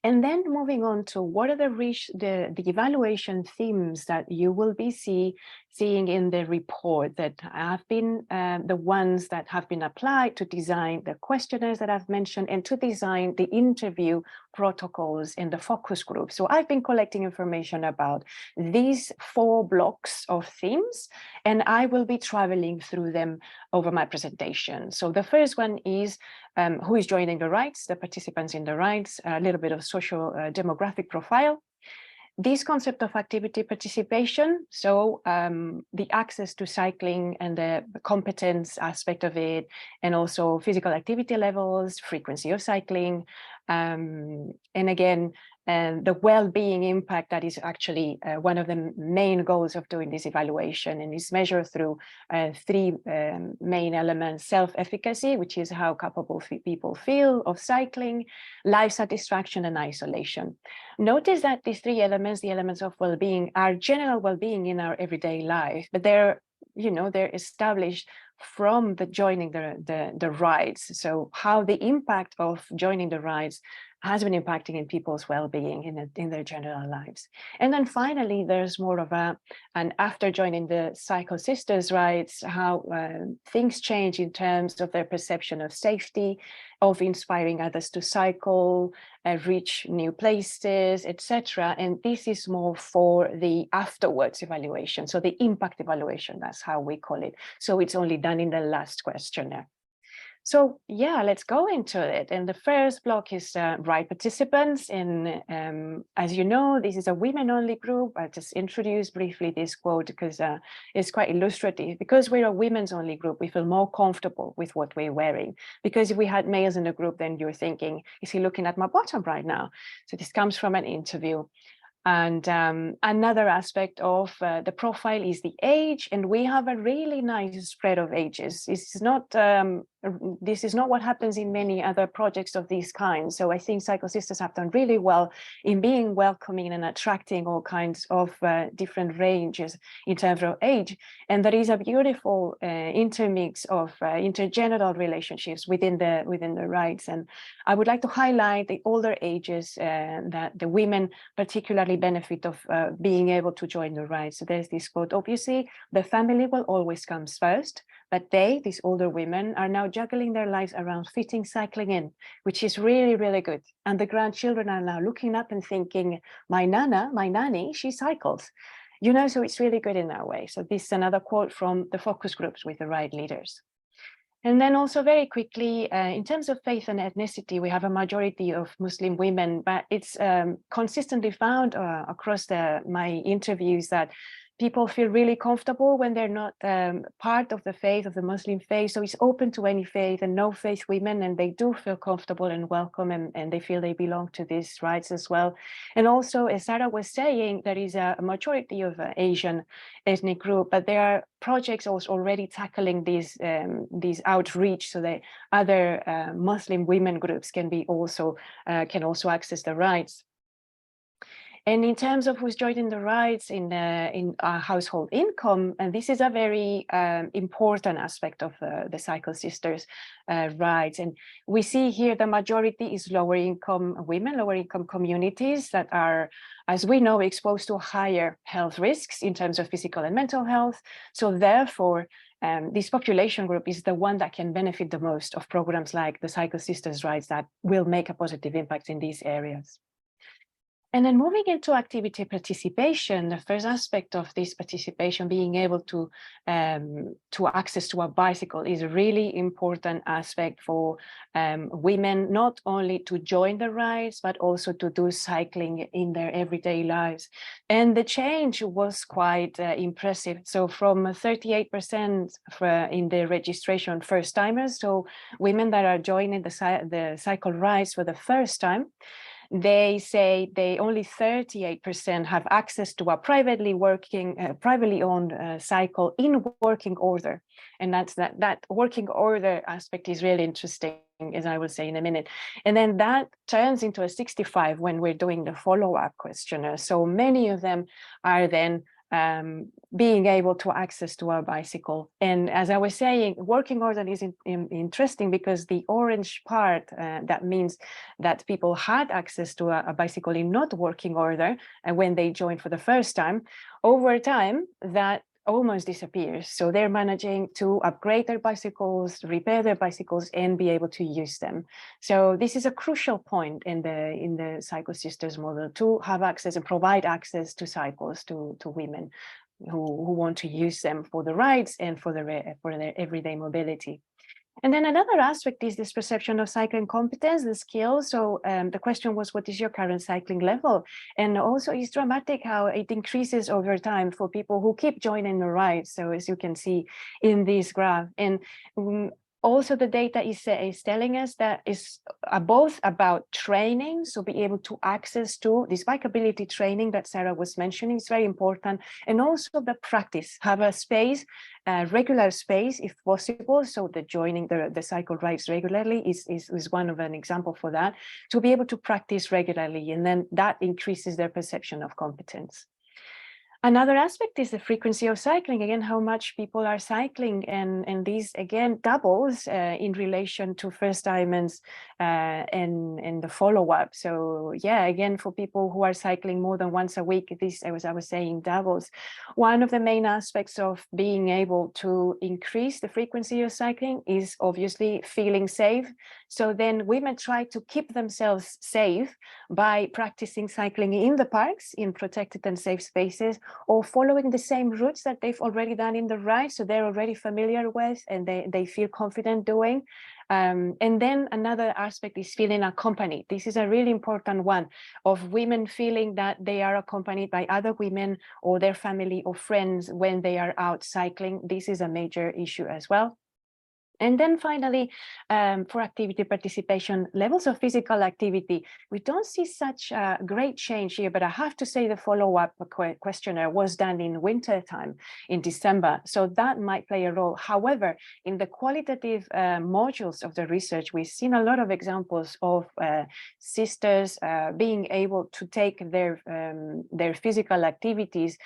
And then moving on to what are the evaluation themes that you will be seeing in the report that have been the ones that have been applied to design the questionnaires that I've mentioned and to design the interview protocols in the focus group. So I've been collecting information about these 4 blocks of themes, and I will be traveling through them over my presentation. So the first one is who is joining the rides, the participants in the rides, a little bit of social demographic profile. This concept of activity participation, so the access to cycling and the competence aspect of it, and also physical activity levels, frequency of cycling, and again, the well-being impact that is actually one of the main goals of doing this evaluation, and is measured through 3 main elements: self-efficacy, which is how capable people feel of cycling, life satisfaction, and isolation. Notice that these 3 elements, the elements of well-being, are general well-being in our everyday life, but they're established from the joining the rides. So how the impact of joining the rides has been impacting in people's well-being in their general lives. And then finally, there's more of and after joining the Cycle Sisters rides, how things change in terms of their perception of safety, of inspiring others to cycle, reach new places, etc. And this is more for the afterwards evaluation. So the impact evaluation, that's how we call it. So it's only done in the last questionnaire. So yeah, let's go into it. And the first block is ride participants. And as you know, this is a women-only group. I'll just introduce briefly this quote because it's quite illustrative. Because we're a women's-only group, we feel more comfortable with what we're wearing. Because if we had males in the group, then you're thinking, is he looking at my bottom right now? So this comes from an interview. And another aspect of the profile is the age, and we have a really nice spread of ages. This is not what happens in many other projects of this kind. So I think Cycle Sisters have done really well in being welcoming and attracting all kinds of different ranges in terms of age. And there is a beautiful intermix of intergender relationships within the rights. And I would like to highlight the older ages that the women particularly benefit of being able to join the rights. So there's this quote: obviously, the family will always come first, But these older women, are now juggling their lives around fitting cycling in, which is really, really good. And the grandchildren are now looking up and thinking, my nanny, she cycles. You know, so it's really good in that way. So this is another quote from the focus groups with the right leaders. And then also very quickly, in terms of faith and ethnicity, we have a majority of Muslim women, but it's consistently found across my interviews that people feel really comfortable when they're not part of the faith, of the Muslim faith. So it's open to any faith and no faith women, and they do feel comfortable and welcome, and they feel they belong to these rights as well. And also, as Sarah was saying, there is a majority of Asian ethnic group, but there are projects also already tackling these outreach so that other Muslim women groups can also access the rights. And in terms of who's joining the rights in household income, and this is a very important aspect of the Cycle Sisters rights. And we see here the majority is lower income women, lower income communities that are, as we know, exposed to higher health risks in terms of physical and mental health. So therefore, this population group is the one that can benefit the most of programs like the Cycle Sisters rights that will make a positive impact in these areas. And then moving into activity participation, the first aspect of this participation, being able to access to a bicycle, is a really important aspect for women, not only to join the rides, but also to do cycling in their everyday lives. And the change was quite impressive. So from 38% in the registration first timers, so women that are joining the cycle rides for the first time, they say they only 38% have access to a privately owned cycle in working order. And that working order aspect is really interesting, as I will say in a minute. And then that turns into a 65 when we're doing the follow-up questionnaire. So many of them are then being able to access to our bicycle. And as I was saying, working order is interesting because the orange part, that means that people had access to a bicycle in not working order, and when they joined for the first time, over time, that almost disappears. So they're managing to upgrade their bicycles, repair their bicycles, and be able to use them. So this is a crucial point in the Cycle Sisters model, to have access and provide access to cycles to women who want to use them for the rides and for their everyday mobility. And then another aspect is this perception of cycling competence, the skills. So the question was, what is your current cycling level? And also it's dramatic how it increases over time for people who keep joining the rides. So as you can see in this graph, and also the data is telling us that it's both about training, so be able to access to this bikeability training that Sarah was mentioning is very important, and also the practice, have a space, regular space if possible. So the joining the cycle rides regularly is one of an example for that, to be able to practice regularly, and then that increases their perception of competence. Another aspect is the frequency of cycling, again, how much people are cycling, and these again doubles in relation to first timers and the follow-up. So yeah, again, for people who are cycling more than once a week, this, as I was saying, doubles. One of the main aspects of being able to increase the frequency of cycling is obviously feeling safe. So then women try to keep themselves safe by practicing cycling in the parks, in protected and safe spaces, or following the same routes that they've already done in the ride, so they're already familiar with and they feel confident doing. And then another aspect is feeling accompanied. This is a really important one, of women feeling that they are accompanied by other women or their family or friends when they are out cycling. This is a major issue as well. And then finally, for activity participation, levels of physical activity, we don't see such a great change here, but I have to say the follow-up questionnaire was done in winter time in December, so that might play a role. However, in the qualitative modules of the research, we've seen a lot of examples of sisters being able to take their physical activities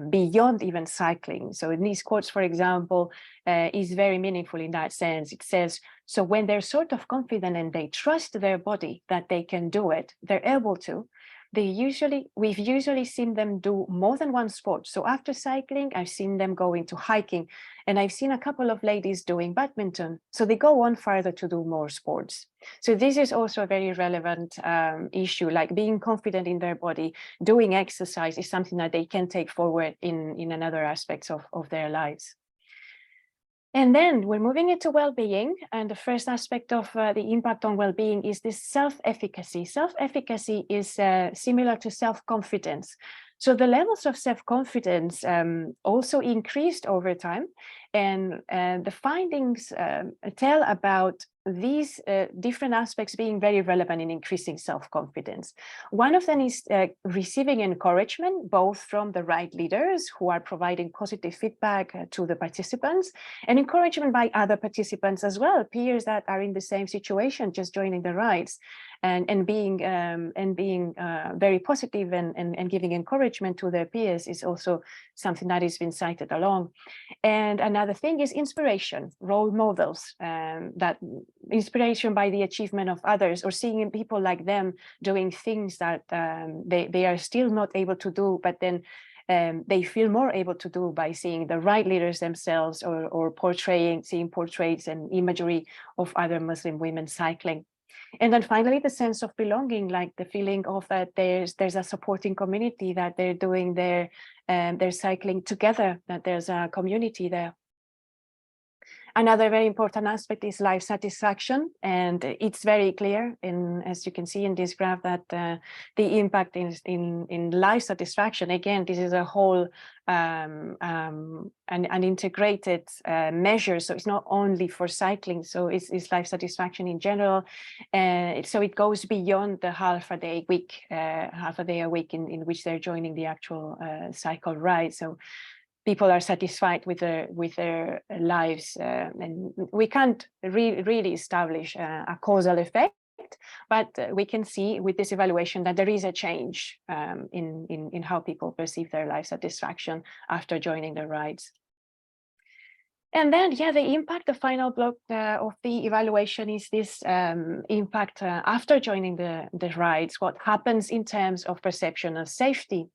beyond even cycling. So in these quotes, for example, is very meaningful in that sense. It says, so when they're sort of confident and they trust their body that they can do it, they're able to, we've usually seen them do more than one sport. So after cycling, I've seen them go into hiking, and I've seen a couple of ladies doing badminton. So they go on further to do more sports. So this is also a very relevant issue, like being confident in their body, doing exercise is something that they can take forward in another aspects of their lives. And then we're moving into well-being, and the first aspect of the impact on well-being is this self-efficacy. Self-efficacy is similar to self-confidence. So the levels of self-confidence also increased over time, and the findings tell about these different aspects being very relevant in increasing self-confidence. One of them is receiving encouragement, both from the right leaders who are providing positive feedback to the participants, and encouragement by other participants as well, peers that are in the same situation, just joining the rides, and being very positive and giving encouragement to their peers is also something that has been cited along. And another thing is inspiration, role models, that inspiration by the achievement of others, or seeing people like them doing things that they are still not able to do, but then they feel more able to do by seeing the right leaders themselves, or seeing portraits and imagery of other Muslim women cycling. And then finally, the sense of belonging, like the feeling of that there's a supporting community, that they're doing their cycling together, that there's a community there. Another very important aspect is life satisfaction, and it's very clear, as you can see in this graph, that the impact in life satisfaction, again, this is a whole an integrated measure, so it's not only for cycling, so it's life satisfaction in general, so it goes beyond the half a day a week in which they're joining the actual cycle ride. So people are satisfied with their lives, and we can't really establish a causal effect, but we can see with this evaluation that there is a change in how people perceive their life satisfaction after joining the rides. And then, the impact, the final block of the evaluation is this impact after joining the rides, what happens in terms of perception of safety.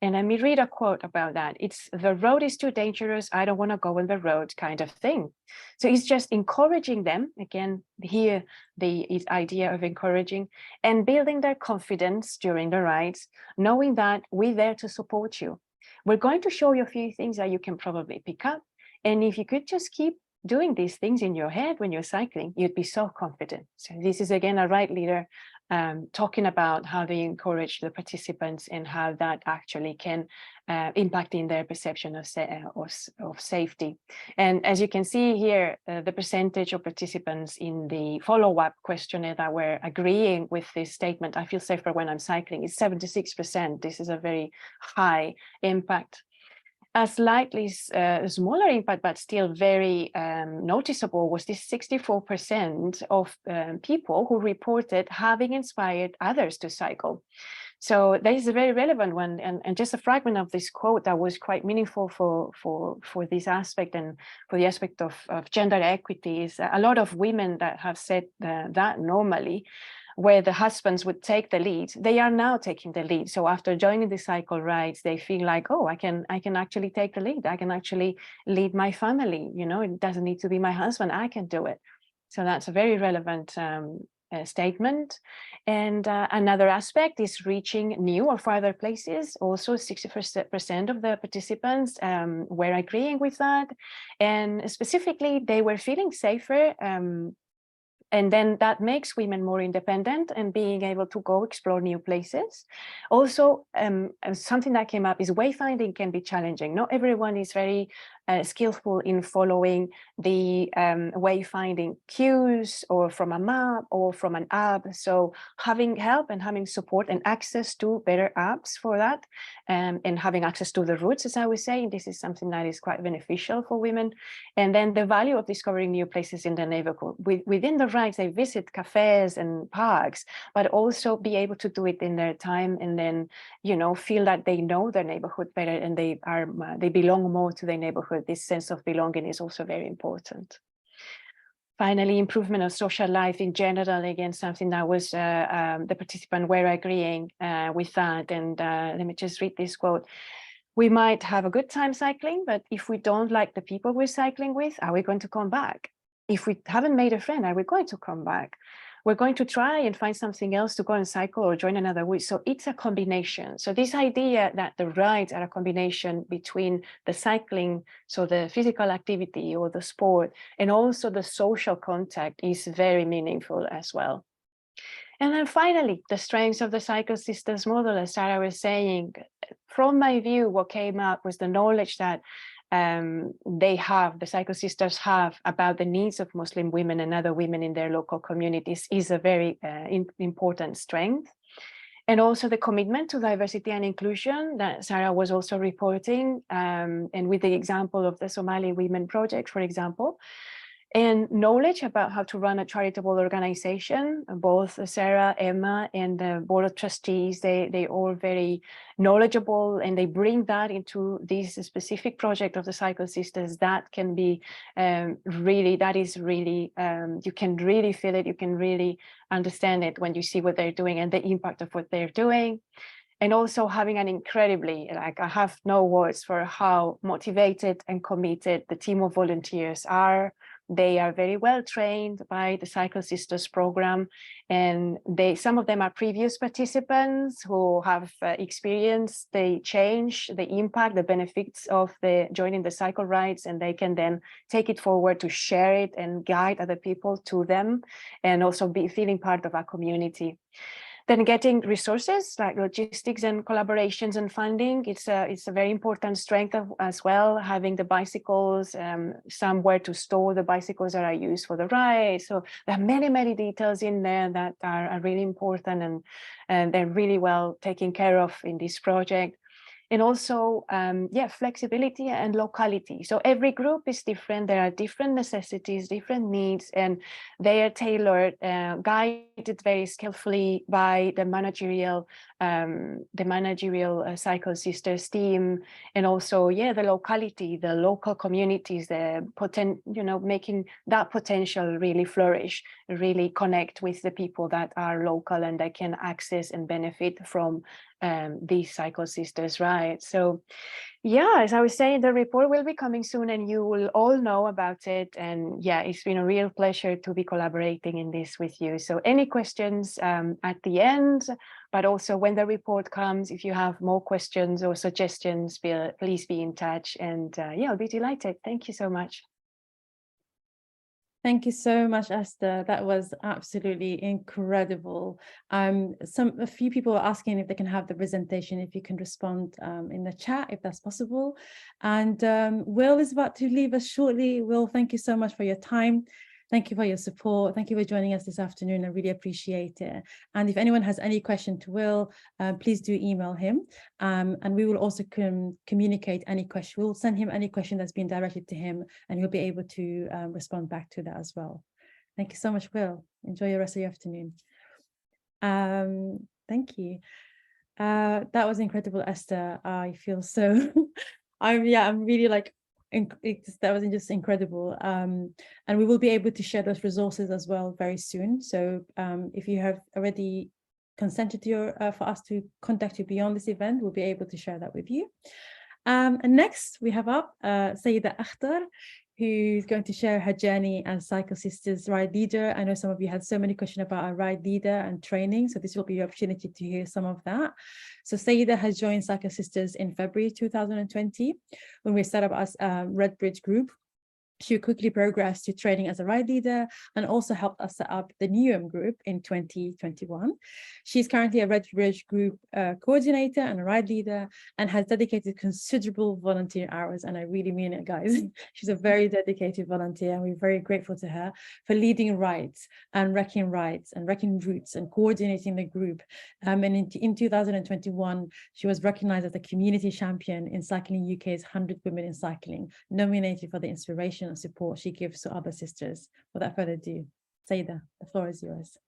And let me read a quote about that. It's, "The road is too dangerous, I don't want to go on the road," kind of thing. So it's just encouraging them, again, here the idea of encouraging and building their confidence during the rides, knowing that we're there to support you. We're going to show you a few things that you can probably pick up. And if you could just keep doing these things in your head when you're cycling, you'd be so confident. So this is, again, a ride leader talking about how they encourage the participants and how that actually can impact in their perception of safety. And as you can see here, the percentage of participants in the follow-up questionnaire that were agreeing with this statement, "I feel safer when I'm cycling," is 76%. This is a very high impact. A slightly smaller impact, but still very noticeable, was this 64% of people who reported having inspired others to cycle. So that is a very relevant one, and just a fragment of this quote that was quite meaningful for this aspect and for the aspect of gender equity is a lot of women that have said that normally, where the husbands would take the lead, they are now taking the lead. So after joining the cycle rides, they feel like, oh, I can actually take the lead. I can actually lead my family. You know, it doesn't need to be my husband. I can do it. So that's a very relevant statement. And another aspect is reaching new or farther places. Also, 60% of the participants were agreeing with that. And specifically, they were feeling safer. And then that makes women more independent and being able to go explore new places. Also, something that came up is wayfinding can be challenging. Not everyone is very skillful in following the wayfinding cues or from a map or from an app. So having help and having support and access to better apps for that, and having access to the routes, as I was saying, this is something that is quite beneficial for women. And then the value of discovering new places in the neighborhood. Within the rides, they visit cafes and parks, but also be able to do it in their time, and then, you know, feel that they know their neighborhood better and they belong more to their neighborhood. This sense of belonging is also very important. finally, improvement of social life in general, again, something that was the participants were agreeing with that. And let me just read this quote. We might have a good time cycling, but if we don't like the people we're cycling with, are we going to come back? If we haven't made a friend, are we going to come back? We're going to try and find something else to go and cycle or join another week. So it's a combination. So this idea that the rides are a combination between the cycling, so the physical activity or the sport, and also the social contact is very meaningful as well. And then finally, the strengths of the Cycle Sisters model, as Sarah was saying, from my view, what came up was the knowledge that the Cycle Sisters have about the needs of Muslim women and other women in their local communities is a very important strength. And also the commitment to diversity and inclusion that Sarah was also reporting, and with the example of the Somali Women Project, for example, and knowledge about how to run a charitable organization. Both Sarah, Emma, and the board of trustees, they all very knowledgeable, and they bring that into this specific project of the Cycle Sisters that can be you can really feel it, you can really understand it when you see what they're doing and the impact of what they're doing. And also having an incredibly, I have no words for how motivated and committed the team of volunteers are. They are very well trained by the Cycle Sisters program, and some of them are previous participants who have experienced the change, the impact, the benefits of joining the cycle rides, and they can then take it forward to share it and guide other people to them, and also be feeling part of our community. Then getting resources like logistics and collaborations and funding, it's a very important strength as well, having the bicycles, somewhere to store the bicycles that are used for the ride. So there are many, many details in there that are really important, and they're really well taken care of in this project. And also, flexibility and locality. So every group is different. There are different necessities, different needs, and they are tailored, guided very skillfully by the managerial Cycle Sisters team, and also, the locality, the local communities, making that potential really flourish, really connect with the people that are local and that can access and benefit from these Cycle Sisters, right? So as I was saying, the report will be coming soon and you will all know about it. And it's been a real pleasure to be collaborating in this with you. So any questions at the end, but also when the report comes, if you have more questions or suggestions, please be in touch. And I'll be delighted. Thank you so much. Thank you so much, Esther. That was absolutely incredible. A few people are asking if they can have the presentation, if you can respond in the chat, if that's possible. And Will is about to leave us shortly. Will, thank you so much for your time. Thank you for your support. Thank you for joining us this afternoon. I really appreciate it. And if anyone has any question to Will, please do email him. And we will also communicate any question. We'll send him any question that's been directed to him, and he'll be able to respond back to that as well. Thank you so much, Will. Enjoy the rest of your afternoon. Thank you. That was incredible, Esther. I feel so, I'm really like, that was just incredible, and we will be able to share those resources as well very soon. So if you have already consented to for us to contact you beyond this event, we'll be able to share that with you. And next we have up Syeda Akther, who's going to share her journey as Cycle Sisters ride leader. I know some of you had so many questions about our ride leader and training, so this will be your opportunity to hear some of that. So Syeda has joined Cycle Sisters in February 2020 when we set up as a Red Bridge group. She quickly progressed to training as a ride leader and also helped us set up the NEWM group in 2021. She's currently a Red Bridge group coordinator and a ride leader, and has dedicated considerable volunteer hours. And I really mean it, guys. She's a very dedicated volunteer, and we're very grateful to her for leading rides and wrecking routes and coordinating the group. And in 2021, she was recognized as the community champion in Cycling UK's 100 Women in Cycling, nominated for the inspiration and support she gives to other sisters. Without further ado, Syeda, the floor is yours.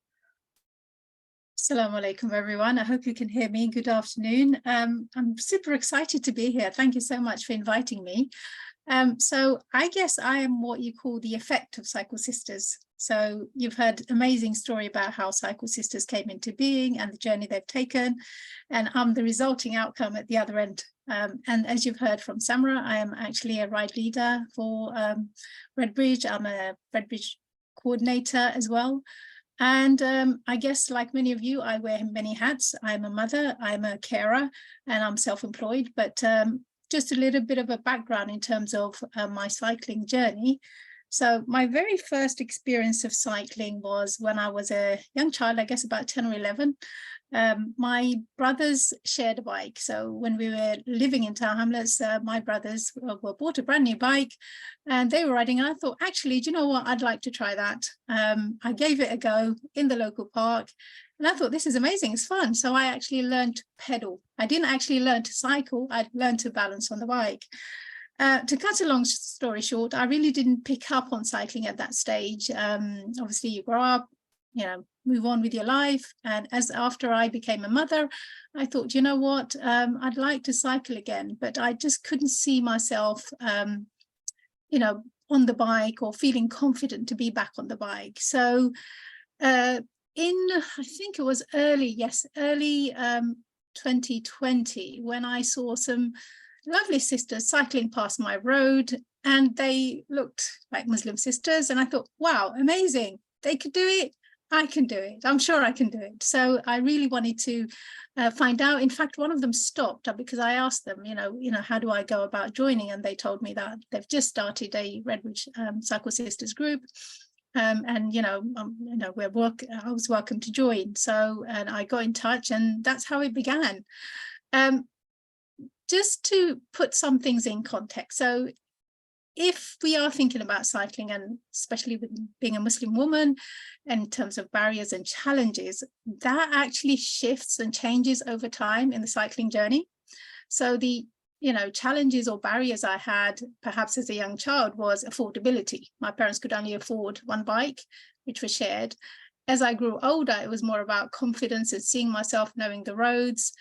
Assalamu alaikum, everyone. I hope you can hear me. Good afternoon. I'm super excited to be here. Thank you so much for inviting me. So I guess I am what you call the effect of Cycle Sisters. So you've heard amazing story about how Cycle Sisters came into being and the journey they've taken, and I'm the resulting outcome at the other end. And as you've heard from Samra, I am actually a ride leader for Redbridge. I'm a Redbridge coordinator as well. And I guess like many of you, I wear many hats. I'm a mother, I'm a carer, and I'm self-employed. But just a little bit of a background in terms of my cycling journey. So my very first experience of cycling was when I was a young child, I guess about 10 or 11. My brothers shared a bike. So when we were living in Tower Hamlets, my brothers were bought a brand new bike and they were riding. And I thought, actually, do you know what? I'd like to try that. I gave it a go in the local park. And I thought, this is amazing, it's fun. So I actually learned to pedal. I didn't actually learn to cycle, I learned to balance on the bike. To cut a long story short, I really didn't pick up on cycling at that stage. Obviously, you grow up, you know, move on with your life. And after I became a mother, I thought, you know what, I'd like to cycle again, but I just couldn't see myself, you know, on the bike or feeling confident to be back on the bike. So I think it was early 2020, when I saw some lovely sisters cycling past my road, and they looked like Muslim sisters, and I thought, wow, amazing, they could do it, I can do it, I'm sure I can do it. So I really wanted to find out. In fact, one of them stopped because I asked them, you know, how do I go about joining? And they told me that they've just started a Redbridge Cycle Sisters group. And I was welcome to join. So, and I got in touch, and that's how it began. Just to put some things in context. So if we are thinking about cycling, and especially with being a Muslim woman, in terms of barriers and challenges, that actually shifts and changes over time in the cycling journey. So the challenges or barriers I had perhaps as a young child was affordability. My parents could only afford one bike, which was shared. As I grew older, it was more about confidence and seeing myself knowing the roads,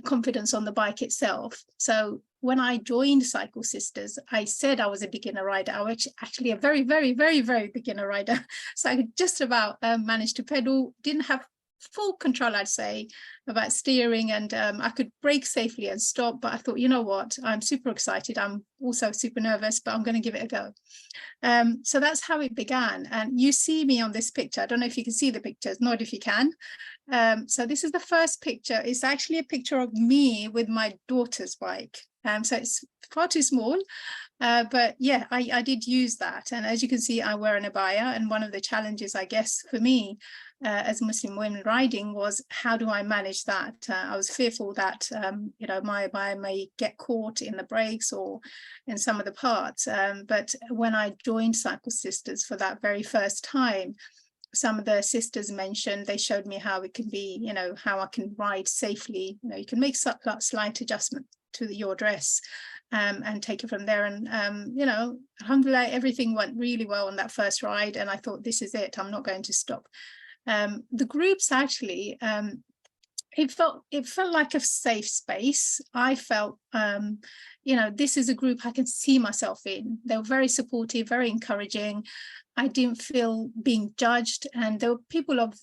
confidence on the bike itself. So when I joined Cycle Sisters, I said I was a beginner rider. I was actually a very, very, very, very beginner rider. So I could just about manage to pedal, didn't have full control, I'd say, about steering, and I could brake safely and stop. But I thought, you know what, I'm super excited. I'm also super nervous, but I'm going to give it a go. So that's how it began. And you see me on this picture. I don't know if you can see the pictures, nod if you can. So this is the first picture. It's actually a picture of me with my daughter's bike. So it's far too small, but yeah, I did use that. And as you can see, I wear an abaya. And one of the challenges, I guess, for me as Muslim women riding was, how do I manage that? I was fearful that, my abaya may get caught in the brakes or in some of the parts. But when I joined Cycle Sisters for that very first time, some of the sisters mentioned, they showed me how it can be, how I can ride safely. You can make slight adjustment to your dress and take it from there. And, alhamdulillah, everything went really well on that first ride. And I thought, this is it, I'm not going to stop. The groups actually, it felt like a safe space. I felt, this is a group I can see myself in. They were very supportive, very encouraging. I didn't feel being judged, and there were people of,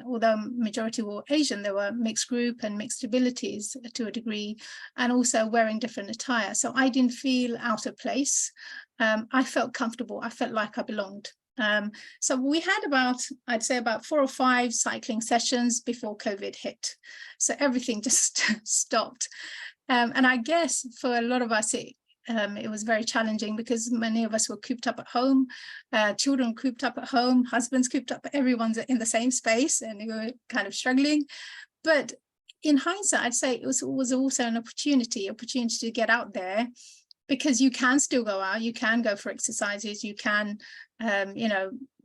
although majority were Asian, there were mixed group and mixed abilities to a degree, and also wearing different attire. So I didn't feel out of place. I felt comfortable. I felt like I belonged. So we had I'd say about 4 or 5 cycling sessions before COVID hit. So everything just stopped. And I guess for a lot of us, it was very challenging because many of us were cooped up at home, children cooped up at home, husbands cooped up, everyone's in the same space, and we were kind of struggling. But in hindsight, I'd say it was also an opportunity to get out there, because you can still go out, you can go for exercises, you can,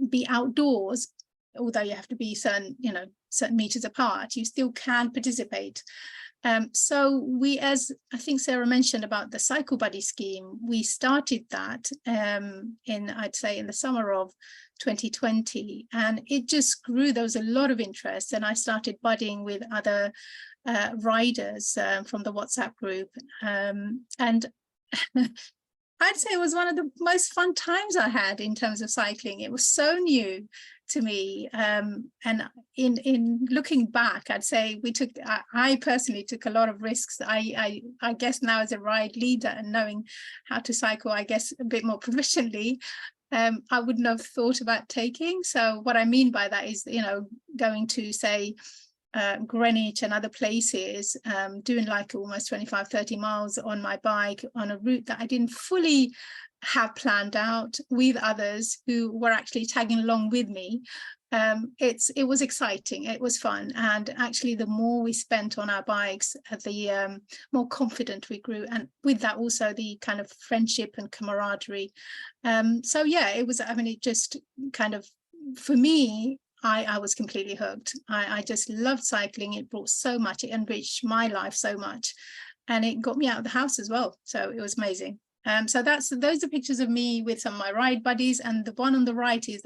be outdoors, although you have to be certain meters apart, you still can participate. So we, as I think Sarah mentioned about the Cycle Buddy scheme, we started that I'd say in the summer of 2020, and it just grew. There was a lot of interest, and I started buddying with other riders from the WhatsApp group, and I'd say it was one of the most fun times I had in terms of cycling. It was so new to me. And in looking back, I'd say I personally took a lot of risks. I guess now as a ride leader and knowing how to cycle, I guess a bit more proficiently, I wouldn't have thought about taking. So what I mean by that is, going to say, Greenwich and other places, doing like almost 25-30 miles on my bike on a route that I didn't fully have planned out with others who were actually tagging along with me. It was exciting, it was fun, and actually the more we spent on our bikes, the more confident we grew, and with that also the kind of friendship and camaraderie. So yeah, it was, I mean, it just kind of, for me, I was completely hooked. I just loved cycling. It brought so much, it enriched my life so much, and it got me out of the house as well. So it was amazing. So those are pictures of me with some of my ride buddies, and the one on the right is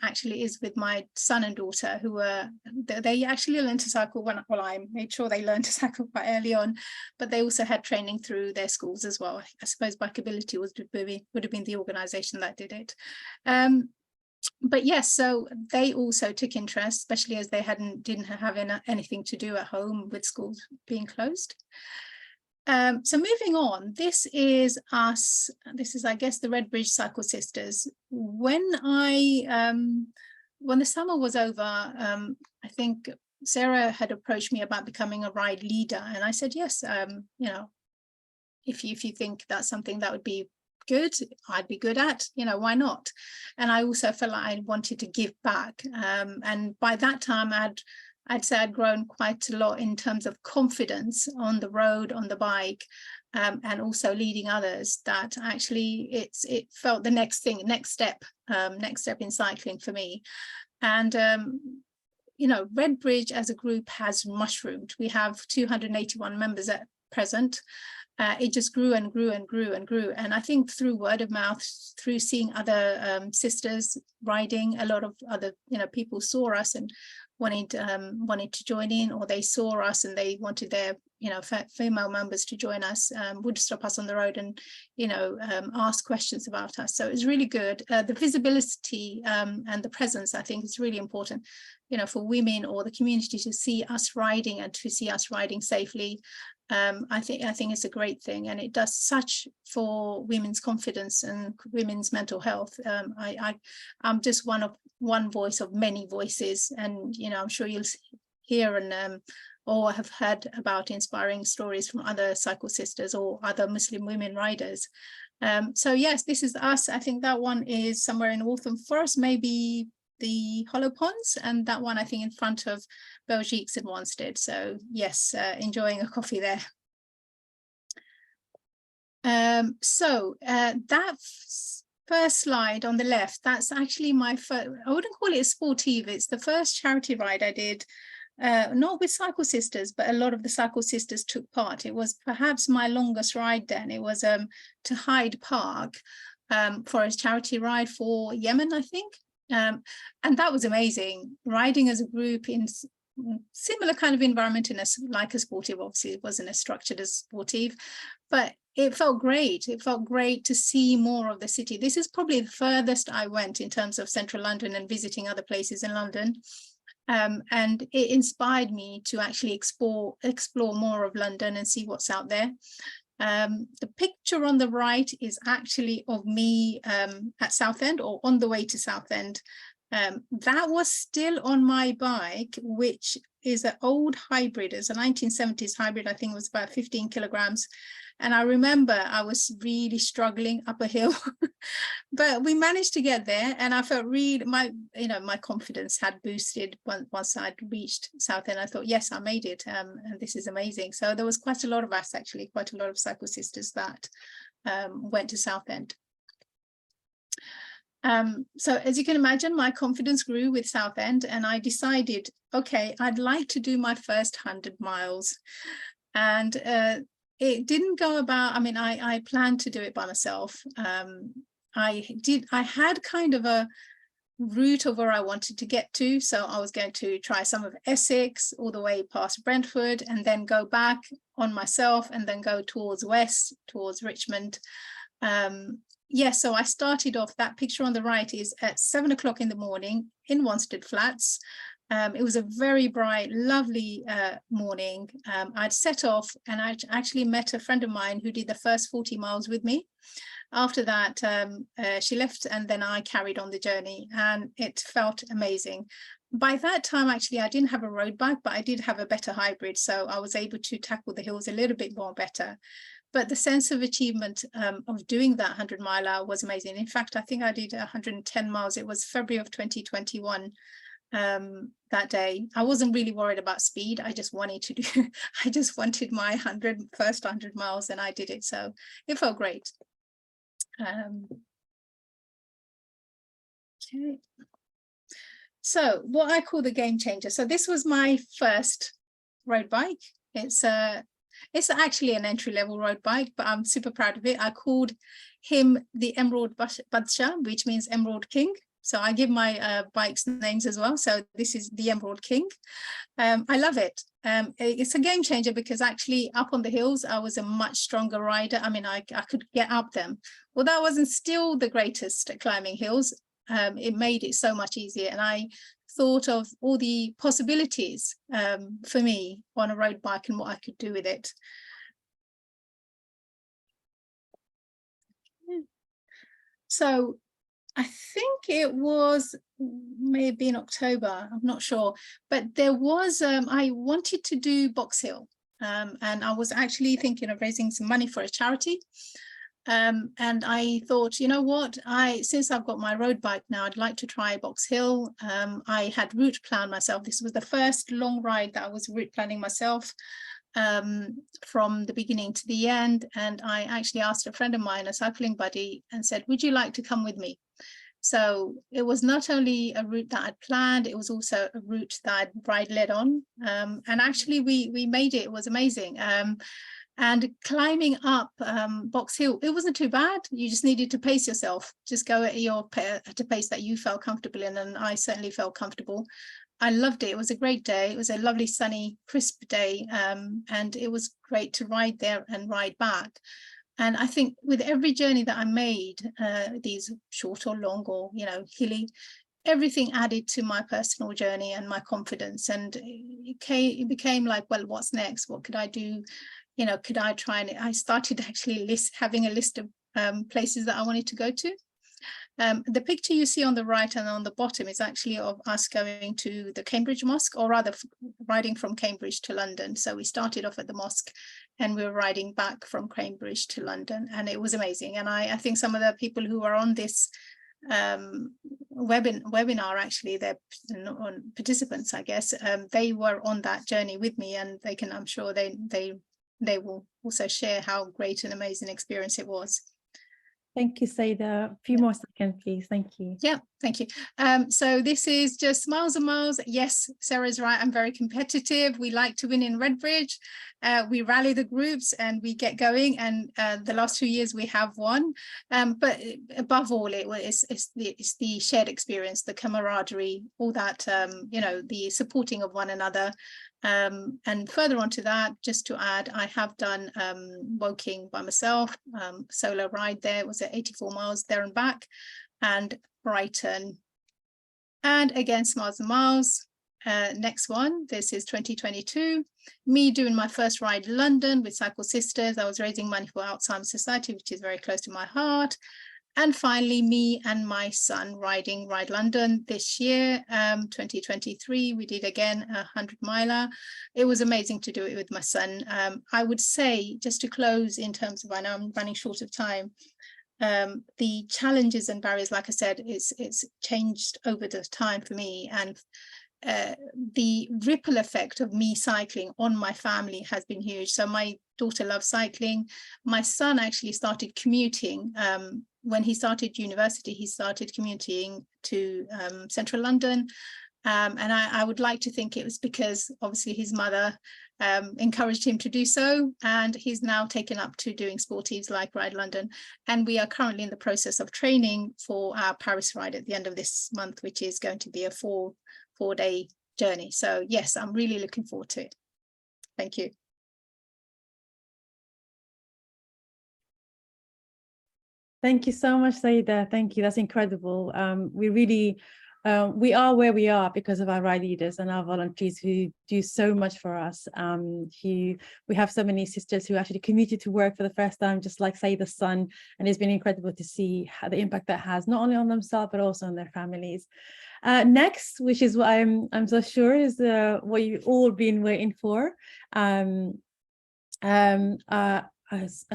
actually is with my son and daughter, who were, they actually learned to cycle I made sure they learned to cycle quite early on, but they also had training through their schools as well. I suppose Bikeability would have been the organization that did it. But yes, so they also took interest, especially as they didn't have anything to do at home with schools being closed. So moving on, this is us. This is, I guess, the Redbridge Cycle Sisters. When the summer was over, I think Sarah had approached me about becoming a ride leader, and I said yes. If you think that's something that would be good, I'd be good at, why not? And I also felt like I wanted to give back, and by that time I'd say I'd grown quite a lot in terms of confidence on the road, on the bike, and also leading others, that actually it felt the next step in cycling for me. And Redbridge as a group has mushroomed. We have 281 members at present. It just grew and grew and grew and grew. And I think through word of mouth, through seeing other sisters riding, a lot of other people saw us and wanted to join in, or they saw us and they wanted their female members to join us, would stop us on the road and ask questions about us. So it was really good. The visibility and the presence, I think, is really important, for women or the community to see us riding and to see us riding safely. I think it's a great thing, and it does such for women's confidence and women's mental health. I'm just one voice of many voices, and I'm sure you'll hear and or have heard about inspiring stories from other cycle sisters or other Muslim women riders. So yes, this is us. I think that one is somewhere in Waltham Forest, maybe the Hollow Ponds, and that one I think in front of Belgiques in Wanstead. So yes, enjoying a coffee there. So that first slide on the left, that's actually my first, I wouldn't call it a sportive, it's the first charity ride I did, not with Cycle Sisters, but a lot of the Cycle Sisters took part. It was perhaps my longest ride then. It was to Hyde Park for a charity ride for Yemen, I think. And that was amazing, riding as a group in similar kind of environment, like a sportive. Obviously it wasn't as structured as sportive, but it felt great. It felt great to see more of the city. This is probably the furthest I went in terms of central London and visiting other places in London. And it inspired me to actually explore more of London and see what's out there. The picture on the right is actually of me at Southend, or on the way to Southend. That was still on my bike, which is an old hybrid. It's a 1970s hybrid. I think it was about 15 kilograms. And I remember I was really struggling up a hill, but we managed to get there. And I felt really, my confidence had boosted once I'd reached Southend. I thought, yes, I made it. And this is amazing. So there was quite a lot of us, actually, quite a lot of Cycle Sisters that went to Southend. So as you can imagine, my confidence grew with Southend, and I decided, okay, I'd like to do my first 100 miles. And it didn't go about, I mean, I planned to do it by myself. I had kind of route of where I wanted to get to. So I was going to try some of Essex all the way past Brentford and then go back on myself and then go towards west, towards Richmond. So I started off, that picture on the right is at 7 o'clock in the morning in Wanstead Flats. It was a very bright, lovely morning. I'd set off and I actually met a friend of mine who did the first 40 miles with me. After that, she left and then I carried on the journey and it felt amazing. By that time, actually, I didn't have a road bike, but I did have a better hybrid. So I was able to tackle the hills a little bit more better. But the sense of achievement of doing that 100-miler was amazing. In fact, I think I did 110 miles. It was February of 2021. That day I wasn't really worried about speed. I just wanted to do I just wanted my first 100 miles and I did it, so it felt great. Okay, so what I call the game changer. So this was my first road bike. It's actually an entry-level road bike, but I'm super proud of it. I called him the Emerald Badshah, which means Emerald King. So I give my bikes names as well. So this is the Emerald King. I love it. It's a game changer because actually up on the hills, I was a much stronger rider. I mean, I could get up them. Although I wasn't still the greatest at climbing hills, it made it so much easier. And I thought of all the possibilities for me on a road bike and what I could do with it. So I think it was maybe in October, I'm not sure, but there was, I wanted to do Box Hill and I was actually thinking of raising some money for a charity. And I thought, you know what, since I've got my road bike now, I'd like to try Box Hill. I had route planned myself. This was the first long ride that I was route planning myself from the beginning to the end. And I actually asked a friend of mine, a cycling buddy, and said, would you like to come with me? So it was not only a route that I'd planned, it was also a route that I'd ride led on. And actually we made it. It was amazing. And climbing up Box Hill, it wasn't too bad. You just needed to pace yourself. Just go at a pace that you felt comfortable in, and I certainly felt comfortable. I loved it. It was a great day. It was a lovely, sunny, crisp day, and it was great to ride there and ride back. And I think with every journey that I made, these short or long or, hilly, everything added to my personal journey and my confidence. And it became like, well, what's next? What could I do? Could I try? And I started actually having a list of places that I wanted to go to. The picture you see on the right and on the bottom is actually of us going to the Cambridge Mosque, or rather riding from Cambridge to London. So we started off at the mosque and we were riding back from Cambridge to London, and it was amazing. And I think some of the people who are on this webinar, actually, they're participants, I guess, they were on that journey with me, and they can, I'm sure they will also share how great and amazing experience it was. Thank you, Syeda. A few more seconds, please. Thank you. Yeah, thank you. So this is just miles and miles. Yes, Sarah's right. I'm very competitive. We like to win in Redbridge. We rally the groups and we get going. And the last 2 years we have won. But above all, it's the shared experience, the camaraderie, all that, the supporting of one another. And further on to that, just to add, I have done Woking by myself, solo ride there. It was at 84 miles there and back, and Brighton, and again miles and miles. Next one, this is 2022, me doing my first ride London with Cycle Sisters. I was raising money for Alzheimer's Society, which is very close to my heart. And finally, me and my son riding Ride London this year, 2023. We did again a 100-miler. It was amazing to do it with my son. I would say, just to close in terms of, I know I'm running short of time, the challenges and barriers, like I said, it's changed over the time for me. And the ripple effect of me cycling on my family has been huge. So my daughter loves cycling. My son actually started commuting. When he started university, he started commuting to central London. And I would like to think it was because obviously his mother encouraged him to do so, and he's now taken up to doing sportives like Ride London. And we are currently in the process of training for our Paris ride at the end of this month, which is going to be a four-day journey. So yes, I'm really looking forward to it. Thank you. Thank you so much, Syeda. Thank you. That's incredible. We really, we are where we are because of our ride leaders and our volunteers who do so much for us. We have so many sisters who actually commuted to work for the first time, just like Syeda's son, and it's been incredible to see how the impact that has not only on themselves but also on their families. Next, which is what I'm so sure is what you've all been waiting for.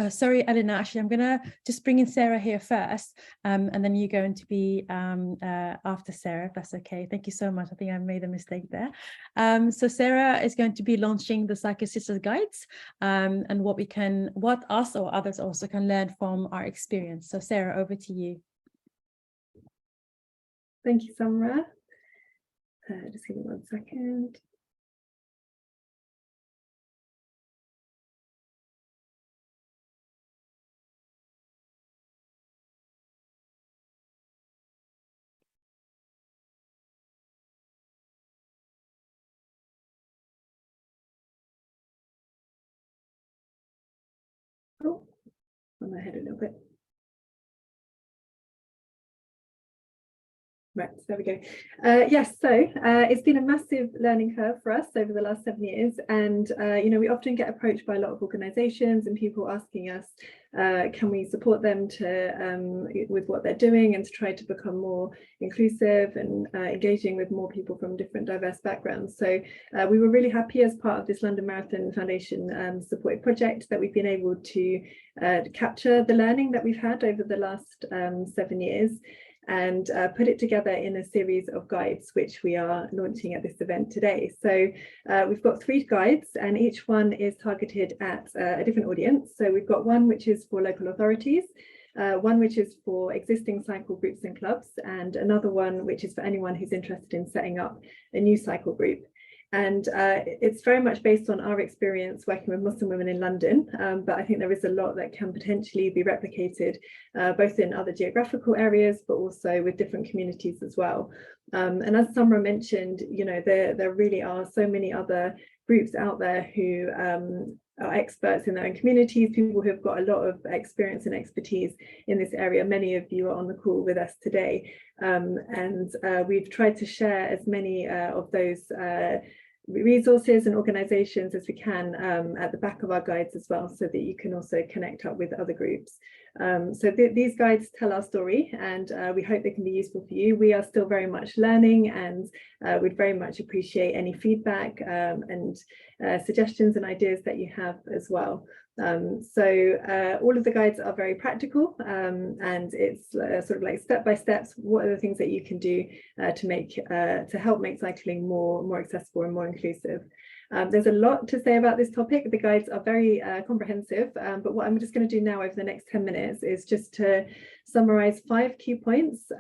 Sorry, Eleanor, actually, I'm gonna just bring in Sarah here first, and then you're going to be after Sarah, if that's okay. Thank you so much. I think I made a mistake there. So Sarah is going to be launching the Cycle Sisters Guides, and what us or others also can learn from our experience. So Sarah, over to you. Thank you, Samra. Just give me 1 second. Oh, I'm ahead a little bit. Right, so there we go. Yes, so it's been a massive learning curve for us over the last 7 years, and you know, we often get approached by a lot of organisations and people asking us, can we support them with what they're doing and to try to become more inclusive and engaging with more people from different diverse backgrounds. So we were really happy as part of this London Marathon Foundation supported project that we've been able to capture the learning that we've had over the last 7 years and put it together in a series of guides, which we are launching at this event today. So we've got 3 guides, and each one is targeted at a different audience. So we've got one which is for local authorities, one which is for existing cycle groups and clubs, and another one which is for anyone who's interested in setting up a new cycle group. And it's very much based on our experience working with Muslim women in London, but I think there is a lot that can potentially be replicated both in other geographical areas, but also with different communities as well. And as Samra mentioned, you know, there really are so many other groups out there who are experts in their own communities, people who have got a lot of experience and expertise in this area. Many of you are on the call with us today, and we've tried to share as many of those resources and organizations as we can at the back of our guides as well, so that you can also connect up with other groups. So these guides tell our story, and we hope they can be useful for you. We are still very much learning, and we'd very much appreciate any feedback and suggestions and ideas that you have as well. So all of the guides are very practical, and it's sort of like step by steps. What are the things that you can do to help make cycling more accessible and more inclusive? There's a lot to say about this topic. The guides are very comprehensive, but what I'm just going to do now over the next 10 minutes is just to summarize 5 key points,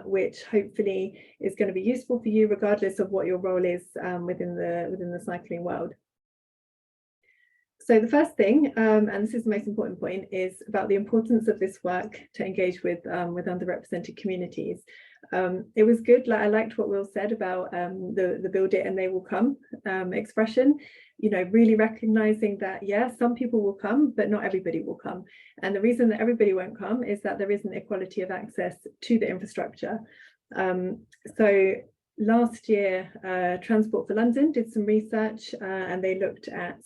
which hopefully is going to be useful for you regardless of what your role is within the cycling world. So the first thing, and this is the most important point, is about the importance of this work to engage with underrepresented communities. It was good, I liked what Will said about the build it and they will come expression, you know, really recognizing that, yeah, some people will come, but not everybody will come. And the reason that everybody won't come is that there isn't equality of access to the infrastructure. So last year, Transport for London did some research and they looked at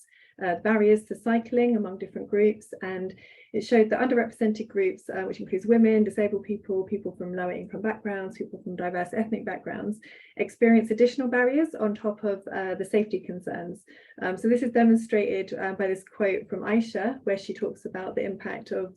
barriers to cycling among different groups, and it showed that underrepresented groups, which includes women, disabled people, people from lower income backgrounds, people from diverse ethnic backgrounds, experience additional barriers on top of the safety concerns. So this is demonstrated by this quote from Aisha, where she talks about the impact of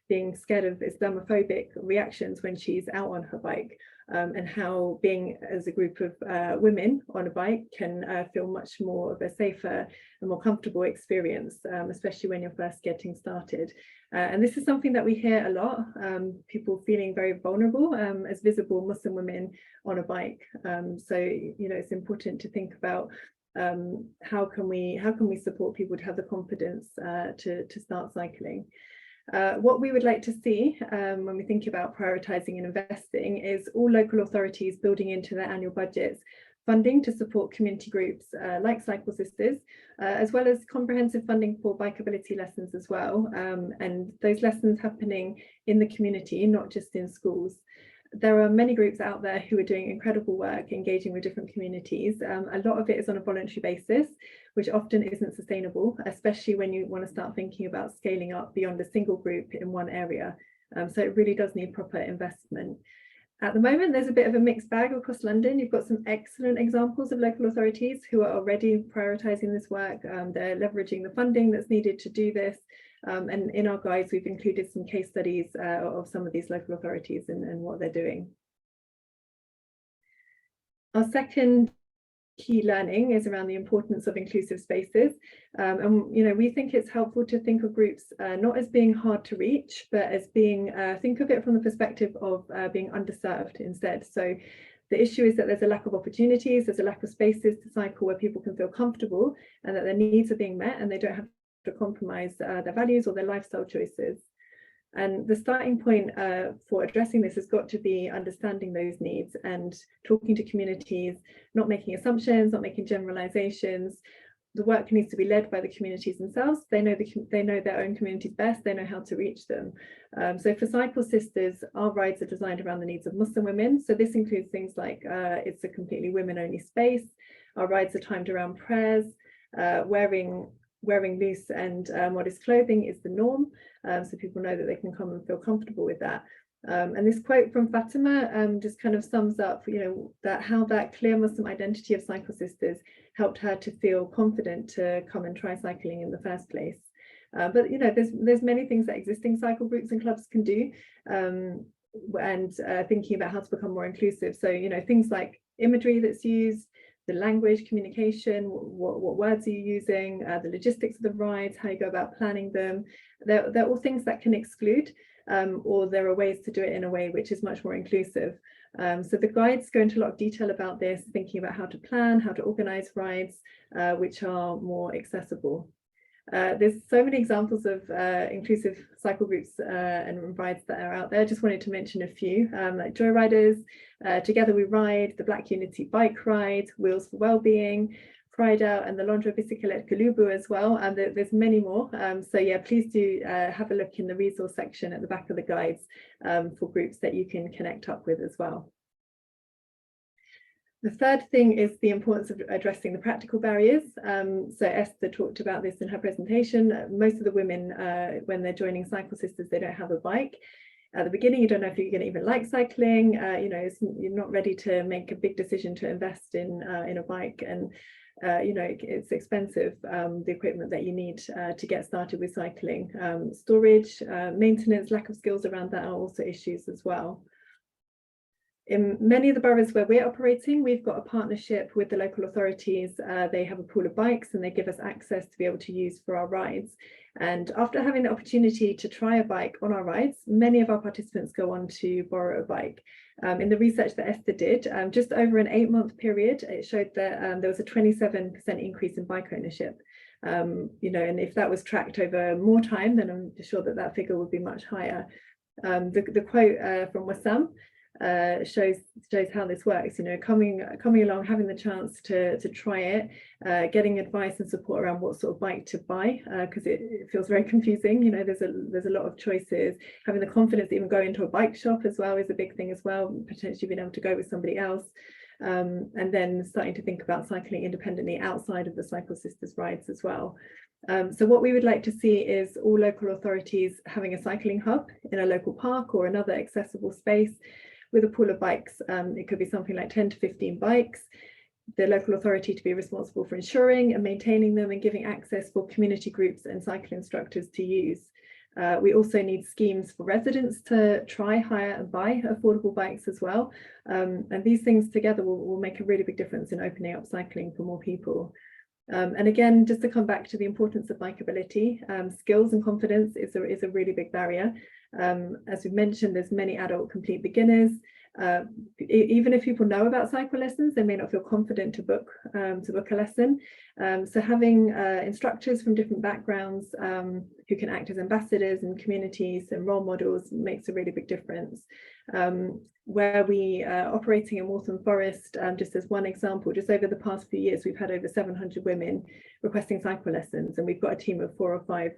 being scared of Islamophobic reactions when she's out on her bike. and how being as a group of women on a bike can feel much more of a safer and more comfortable experience, especially when you're first getting started. And this is something that we hear a lot, people feeling very vulnerable as visible Muslim women on a bike. So, you know, it's important to think about how can we support people to have the confidence to start cycling. What we would like to see when we think about prioritising and investing is all local authorities building into their annual budgets funding to support community groups like Cycle Sisters, as well as comprehensive funding for bikeability lessons as well, and those lessons happening in the community, not just in schools. There are many groups out there who are doing incredible work engaging with different communities. A lot of it is on a voluntary basis, which often isn't sustainable, especially when you want to start thinking about scaling up beyond a single group in one area. So it really does need proper investment. At the moment, there's a bit of a mixed bag across London. You've got some excellent examples of local authorities who are already prioritising this work. They're leveraging the funding that's needed to do this. And in our guides, we've included some case studies of some of these local authorities and what they're doing. Our second key learning is around the importance of inclusive spaces. And you know, we think it's helpful to think of groups not as being hard to reach, but as being, think of it from the perspective of being underserved instead. So the issue is that there's a lack of opportunities, there's a lack of spaces to cycle where people can feel comfortable and that their needs are being met and they don't have to compromise their values or their lifestyle choices. And the starting point for addressing this has got to be understanding those needs and talking to communities, not making assumptions, not making generalizations. The work needs to be led by the communities themselves. They know their own communities best, they know how to reach them. So for Cycle Sisters, our rides are designed around the needs of Muslim women. So this includes things like it's a completely women-only space. Our rides are timed around prayers, wearing loose and modest clothing is the norm, so people know that they can come and feel comfortable with that. And this quote from Fatima just kind of sums up, you know, that how that clear Muslim identity of Cycle Sisters helped her to feel confident to come and try cycling in the first place. But you know, there's many things that existing cycle groups and clubs can do, and thinking about how to become more inclusive. So you know, things like imagery that's used, the language, communication, what words are you using, the logistics of the rides, how you go about planning them. They're all things that can exclude, or there are ways to do it in a way which is much more inclusive. So the guides go into a lot of detail about this, thinking about how to plan, how to organise rides, which are more accessible. There's so many examples of inclusive cycle groups and rides that are out there. Just wanted to mention a few, like Joyriders, Together We Ride, the Black Unity Bike Ride, Wheels for Wellbeing, Pride Out, and the Londra Bicyclette Kalubu as well. And there's many more. So yeah, please do have a look in the resource section at the back of the guides for groups that you can connect up with as well. The third thing is the importance of addressing the practical barriers. So Esther talked about this in her presentation. Most of the women, when they're joining Cycle Sisters, they don't have a bike. At the beginning, you don't know if you're going to even like cycling. You know, you're not ready to make a big decision to invest in a bike, and you know, it's expensive, the equipment that you need to get started with cycling. Storage, maintenance, lack of skills around that are also issues as well. In many of the boroughs where we're operating, we've got a partnership with the local authorities. They have a pool of bikes and they give us access to be able to use for our rides. And after having the opportunity to try a bike on our rides, many of our participants go on to borrow a bike. In the research that Esther did, just over an 8-month period, it showed that there was a 27% increase in bike ownership. You know, and if that was tracked over more time, then I'm sure that that figure would be much higher. The quote from Wassam shows how this works. You know, coming along, having the chance to try it, getting advice and support around what sort of bike to buy, because it feels very confusing. You know, there's a lot of choices. Having the confidence to even go into a bike shop as well is a big thing as well, potentially being able to go with somebody else, and then starting to think about cycling independently outside of the Cycle Sisters rides as well. So what we would like to see is all local authorities having a cycling hub in a local park or another accessible space with a pool of bikes. It could be something like 10 to 15 bikes. The local authority to be responsible for ensuring and maintaining them and giving access for community groups and cycle instructors to use. We also need schemes for residents to try, hire and buy affordable bikes as well. And these things together will make a really big difference in opening up cycling for more people. And again, just to come back to the importance of bikeability, skills and confidence is a really big barrier. As we've mentioned, there's many adult complete beginners. Even if people know about cycle lessons, they may not feel confident to book a lesson. So having instructors from different backgrounds who can act as ambassadors in communities and role models makes a really big difference. Where we are operating in Waltham Forest, just as one example, just over the past few years, we've had over 700 women requesting cycle lessons, and we've got a team of 4 or 5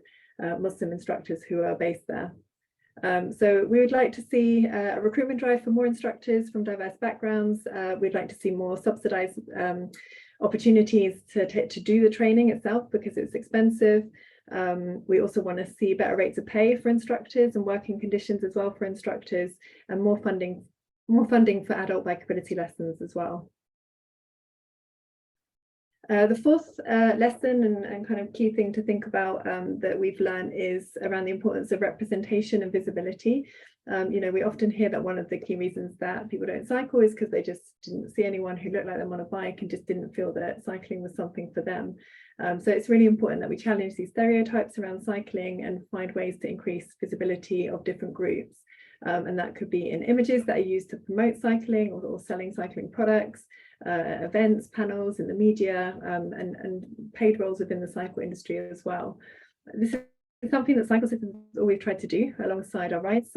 Muslim instructors who are based there. So we would like to see a recruitment drive for more instructors from diverse backgrounds. We'd like to see more subsidised opportunities to do the training itself because it's expensive. We also want to see better rates of pay for instructors and working conditions as well for instructors, and more funding for adult bikeability lessons as well. The fourth lesson and kind of key thing to think about that we've learned is around the importance of representation and visibility. You know, we often hear that one of the key reasons that people don't cycle is because they just didn't see anyone who looked like them on a bike and just didn't feel that cycling was something for them. So it's really important that we challenge these stereotypes around cycling and find ways to increase visibility of different groups. And that could be in images that are used to promote cycling or selling cycling products, events, panels in the media, and paid roles within the cycle industry as well. This is something that cycle systems always tried to do alongside our rides,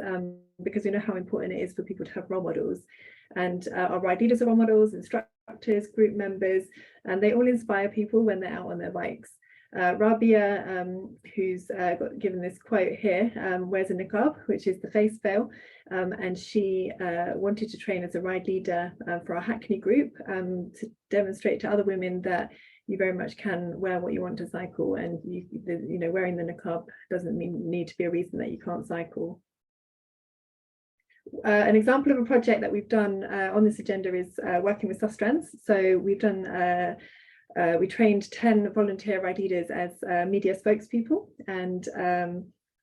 because we know how important it is for people to have role models. And our ride leaders are role models, instructors, group members, and they all inspire people when they're out on their bikes. Rabia, who's got given this quote here, wears a niqab, which is the face veil, and she wanted to train as a ride leader for our Hackney group to demonstrate to other women that you very much can wear what you want to cycle, and you know, wearing the niqab doesn't need to be a reason that you can't cycle. An example of a project that we've done on this agenda is working with Sustrans. So we've done we trained 10 volunteer ride leaders as media spokespeople, and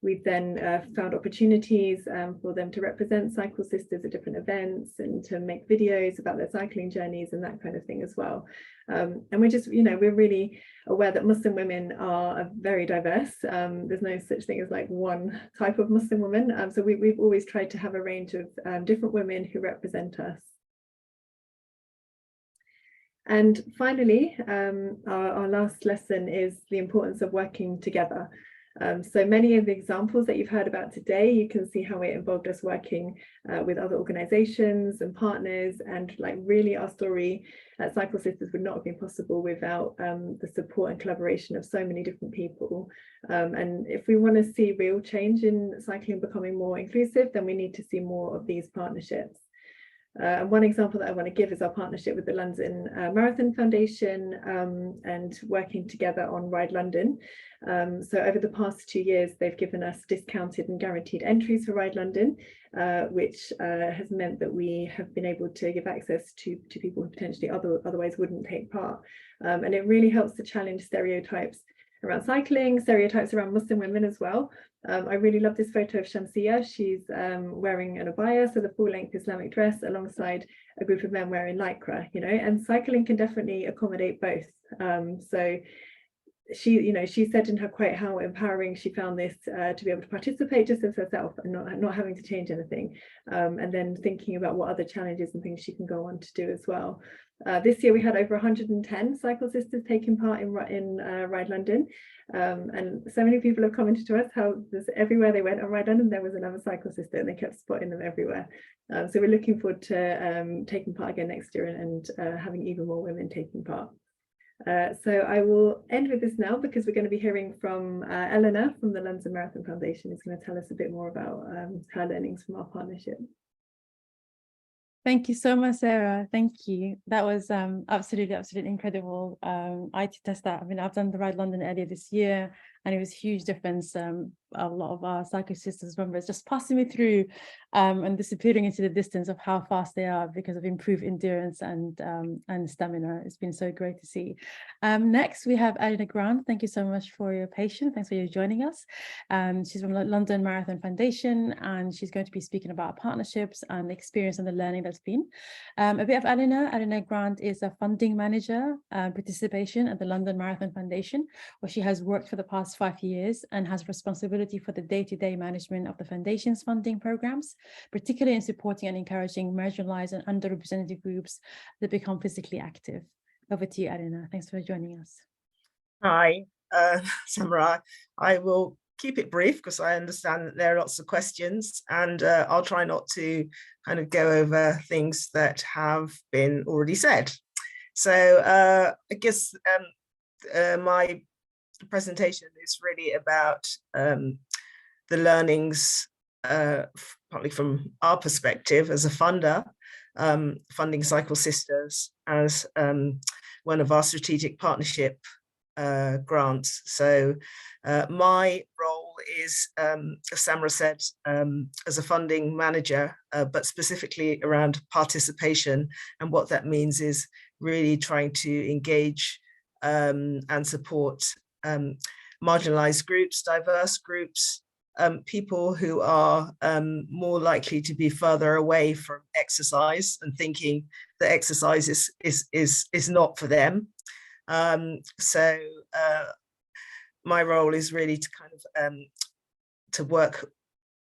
we've then found opportunities for them to represent Cycle Sisters at different events and to make videos about their cycling journeys and that kind of thing as well. And we're just, you know, we're really aware that Muslim women are very diverse. There's no such thing as like one type of Muslim woman. So we've always tried to have a range of different women who represent us. And finally, our last lesson is the importance of working together. So many of the examples that you've heard about today, you can see how it involved us working with other organisations and partners, and like really our story at Cycle Sisters would not have been possible without the support and collaboration of so many different people. And if we want to see real change in cycling becoming more inclusive, then we need to see more of these partnerships. One example that I want to give is our partnership with the London Marathon Foundation and working together on Ride London. So over the past 2 years, they've given us discounted and guaranteed entries for Ride London, which has meant that we have been able to give access to people who potentially otherwise wouldn't take part. And it really helps to challenge stereotypes around cycling, stereotypes around Muslim women as well. I really love this photo of Shamsia. She's wearing an abaya, so the full-length Islamic dress, alongside a group of men wearing lycra, you know, and cycling can definitely accommodate both. So she said in her quote how empowering she found this to be able to participate just as herself and not having to change anything, and then thinking about what other challenges and things she can go on to do as well. This year we had over 110 Cycle Sisters taking part in Ride London, and so many people have commented to us how everywhere they went on Ride London there was another Cycle Sister, and they kept spotting them everywhere. So we're looking forward to taking part again next year and having even more women taking part. So I will end with this now, because we're going to be hearing from Eleanor from the London Marathon Foundation, who's going to tell us a bit more about her learnings from our partnership. Thank you so much, Sarah. Thank you. That was absolutely incredible. I to test that. I mean, I've done the Ride London earlier this year, and it was a huge difference. A lot of our Cycle Sisters members just passing me through and disappearing into the distance of how fast they are because of improved endurance and stamina. It's been so great to see. Next, we have Eleanor Grant. Thank you so much for your patience. Thanks for you joining us. She's from London Marathon Foundation, and she's going to be speaking about partnerships and the experience and the learning that's been. A bit of Eleanor. Eleanor Grant is a funding manager, participation at the London Marathon Foundation, where she has worked for the past 5 years and has responsibility for the day-to-day management of the foundation's funding programs, particularly in supporting and encouraging marginalized and underrepresented groups that become physically active. Over to you, Eleanor. Thanks for joining us. Hi, Samra. I will keep it brief because I understand that there are lots of questions, and I'll try not to kind of go over things that have been already said. So I guess my presentation is really about the learnings, partly from our perspective as a funder, funding Cycle Sisters as one of our strategic partnership grants. So my role is, as Samra said, as a funding manager, but specifically around participation. And what that means is really trying to engage and support marginalized groups, diverse groups, people who are more likely to be further away from exercise and thinking that exercise is not for them. So my role is really to kind of to work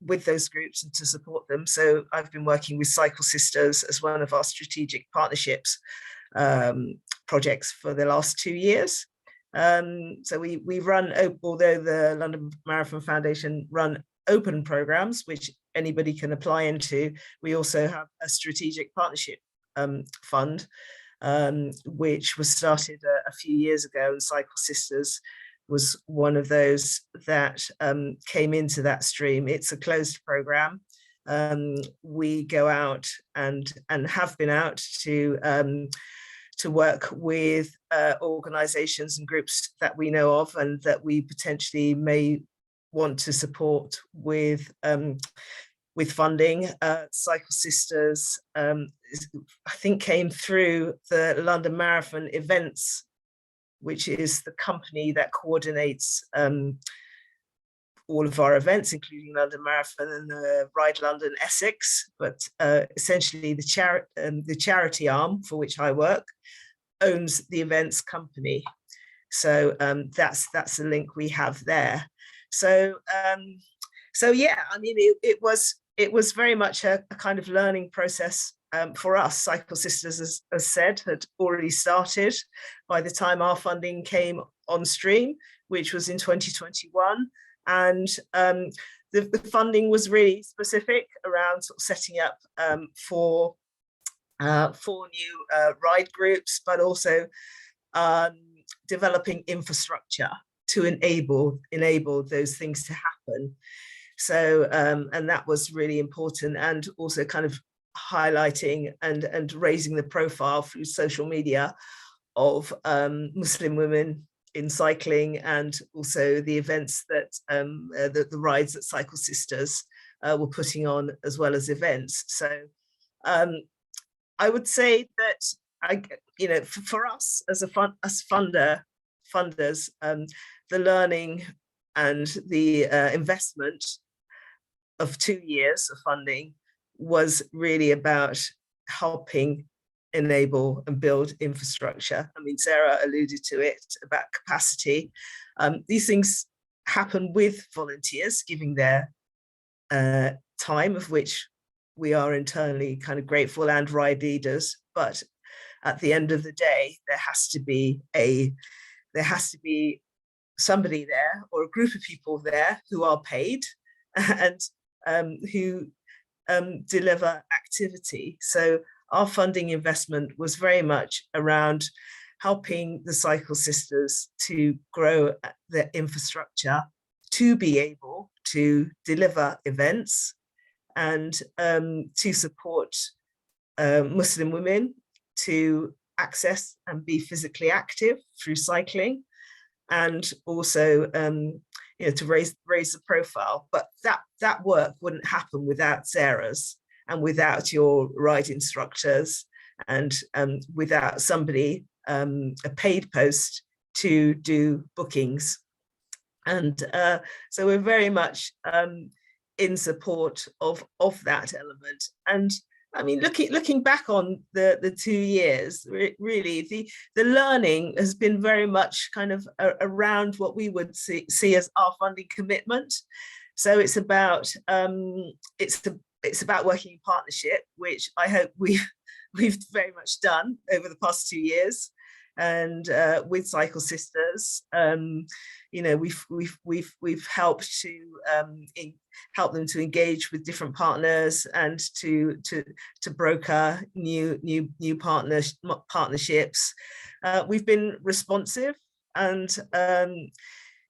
with those groups and to support them. So I've been working with Cycle Sisters as one of our strategic partnerships projects for the last 2 years. So we run, although the London Marathon Foundation run open programs, which anybody can apply into, we also have a strategic partnership fund, which was started a few years ago, and Cycle Sisters was one of those that came into that stream. It's a closed program. We go out and have been out to work with organizations and groups that we know of and that we potentially may want to support with funding. Cycle Sisters, I think, came through the London Marathon Events, which is the company that coordinates all of our events, including London Marathon and the Ride London Essex. But essentially the charity arm for which I work owns the events company. So that's the link we have there. So yeah, I mean, it was very much a kind of learning process for us. Cycle Sisters, as said, had already started by the time our funding came on stream, which was in 2021. And the funding was really specific around sort of setting up for new ride groups, but also developing infrastructure to enable those things to happen. So and that was really important, and also kind of highlighting and raising the profile through social media of Muslim women in cycling, and also the events that the rides that Cycle Sisters were putting on, as well as events. So I would say that for us as funders, the learning and the investment of 2 years of funding was really about helping enable and build infrastructure. I mean, Sarah alluded to it about capacity. These things happen with volunteers giving their time, of which we are internally kind of grateful, and ride leaders. But at the end of the day, there has to be somebody there, or a group of people there, who are paid and who deliver activity. So our funding investment was very much around helping the Cycle Sisters to grow their infrastructure to be able to deliver events, and to support Muslim women to access and be physically active through cycling, and also to raise the profile. But that work wouldn't happen without Sarah's and without your ride instructors and without somebody, a paid post to do bookings. And so we're very much in support of that element. And I mean, looking back on the 2 years, really the learning has been very much kind of around what we would see as our funding commitment. So it's about it's about working in partnership, which I hope we've very much done over the past 2 years. And with Cycle Sisters, we've helped to help them to engage with different partners and to broker new partnerships. We've been responsive, and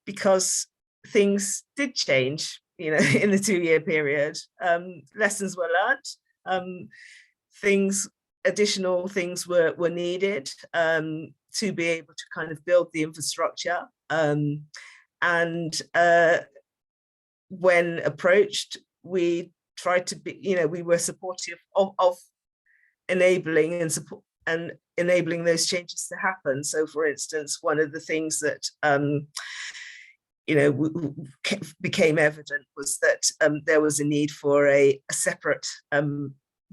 because things did change, in the 2-year period, lessons were learned. Additional things were needed to be able to kind of build the infrastructure. And when approached, we tried to be, we were supportive of enabling and support and enabling those changes to happen. So, for instance, one of the things that became evident was that there was a need for a separate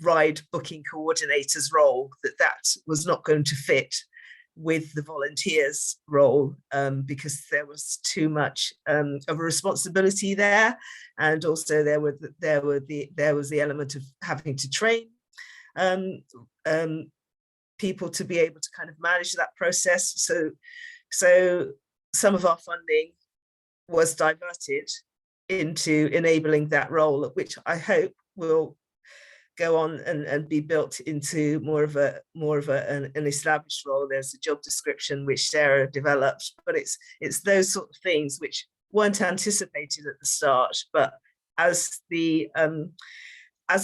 ride booking coordinator's role, that was not going to fit with the volunteers role, because there was too much of a responsibility there, and also there was the element of having to train people to be able to kind of manage that process. So some of our funding was diverted into enabling that role, which I hope will go on and be built into more of an established role. There's a job description which Sarah developed, but it's those sort of things which weren't anticipated at the start, but as the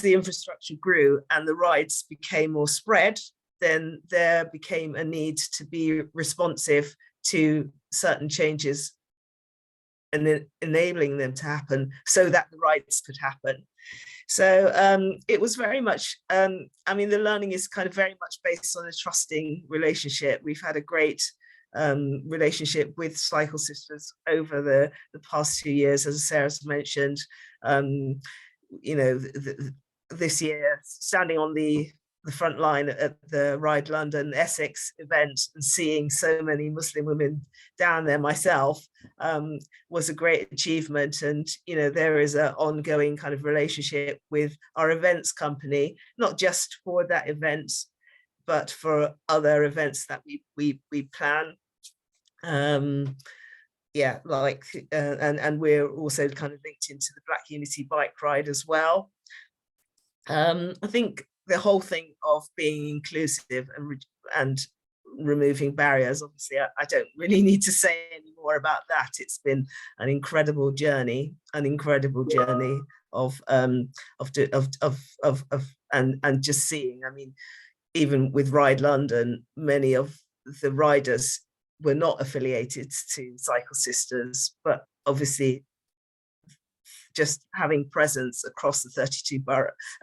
infrastructure grew and the rides became more spread, then there became a need to be responsive to certain changes and enabling them to happen so that the rides could happen. So it was very much, the learning is kind of very much based on a trusting relationship. We've had a great relationship with Cycle Sisters over the past 2 years, as Sarah's mentioned. This year, standing on the front line at the Ride London Essex event and seeing so many Muslim women down there myself was a great achievement. And there is an ongoing kind of relationship with our events company, not just for that event, but for other events that we plan. And we're also kind of linked into the Black Unity Bike Ride as well. I think the whole thing of being inclusive and removing barriers, obviously I don't really need to say any more about that. It's been an incredible journey of just seeing, even with Ride London, many of the riders were not affiliated to Cycle Sisters, but obviously just having presence across the 32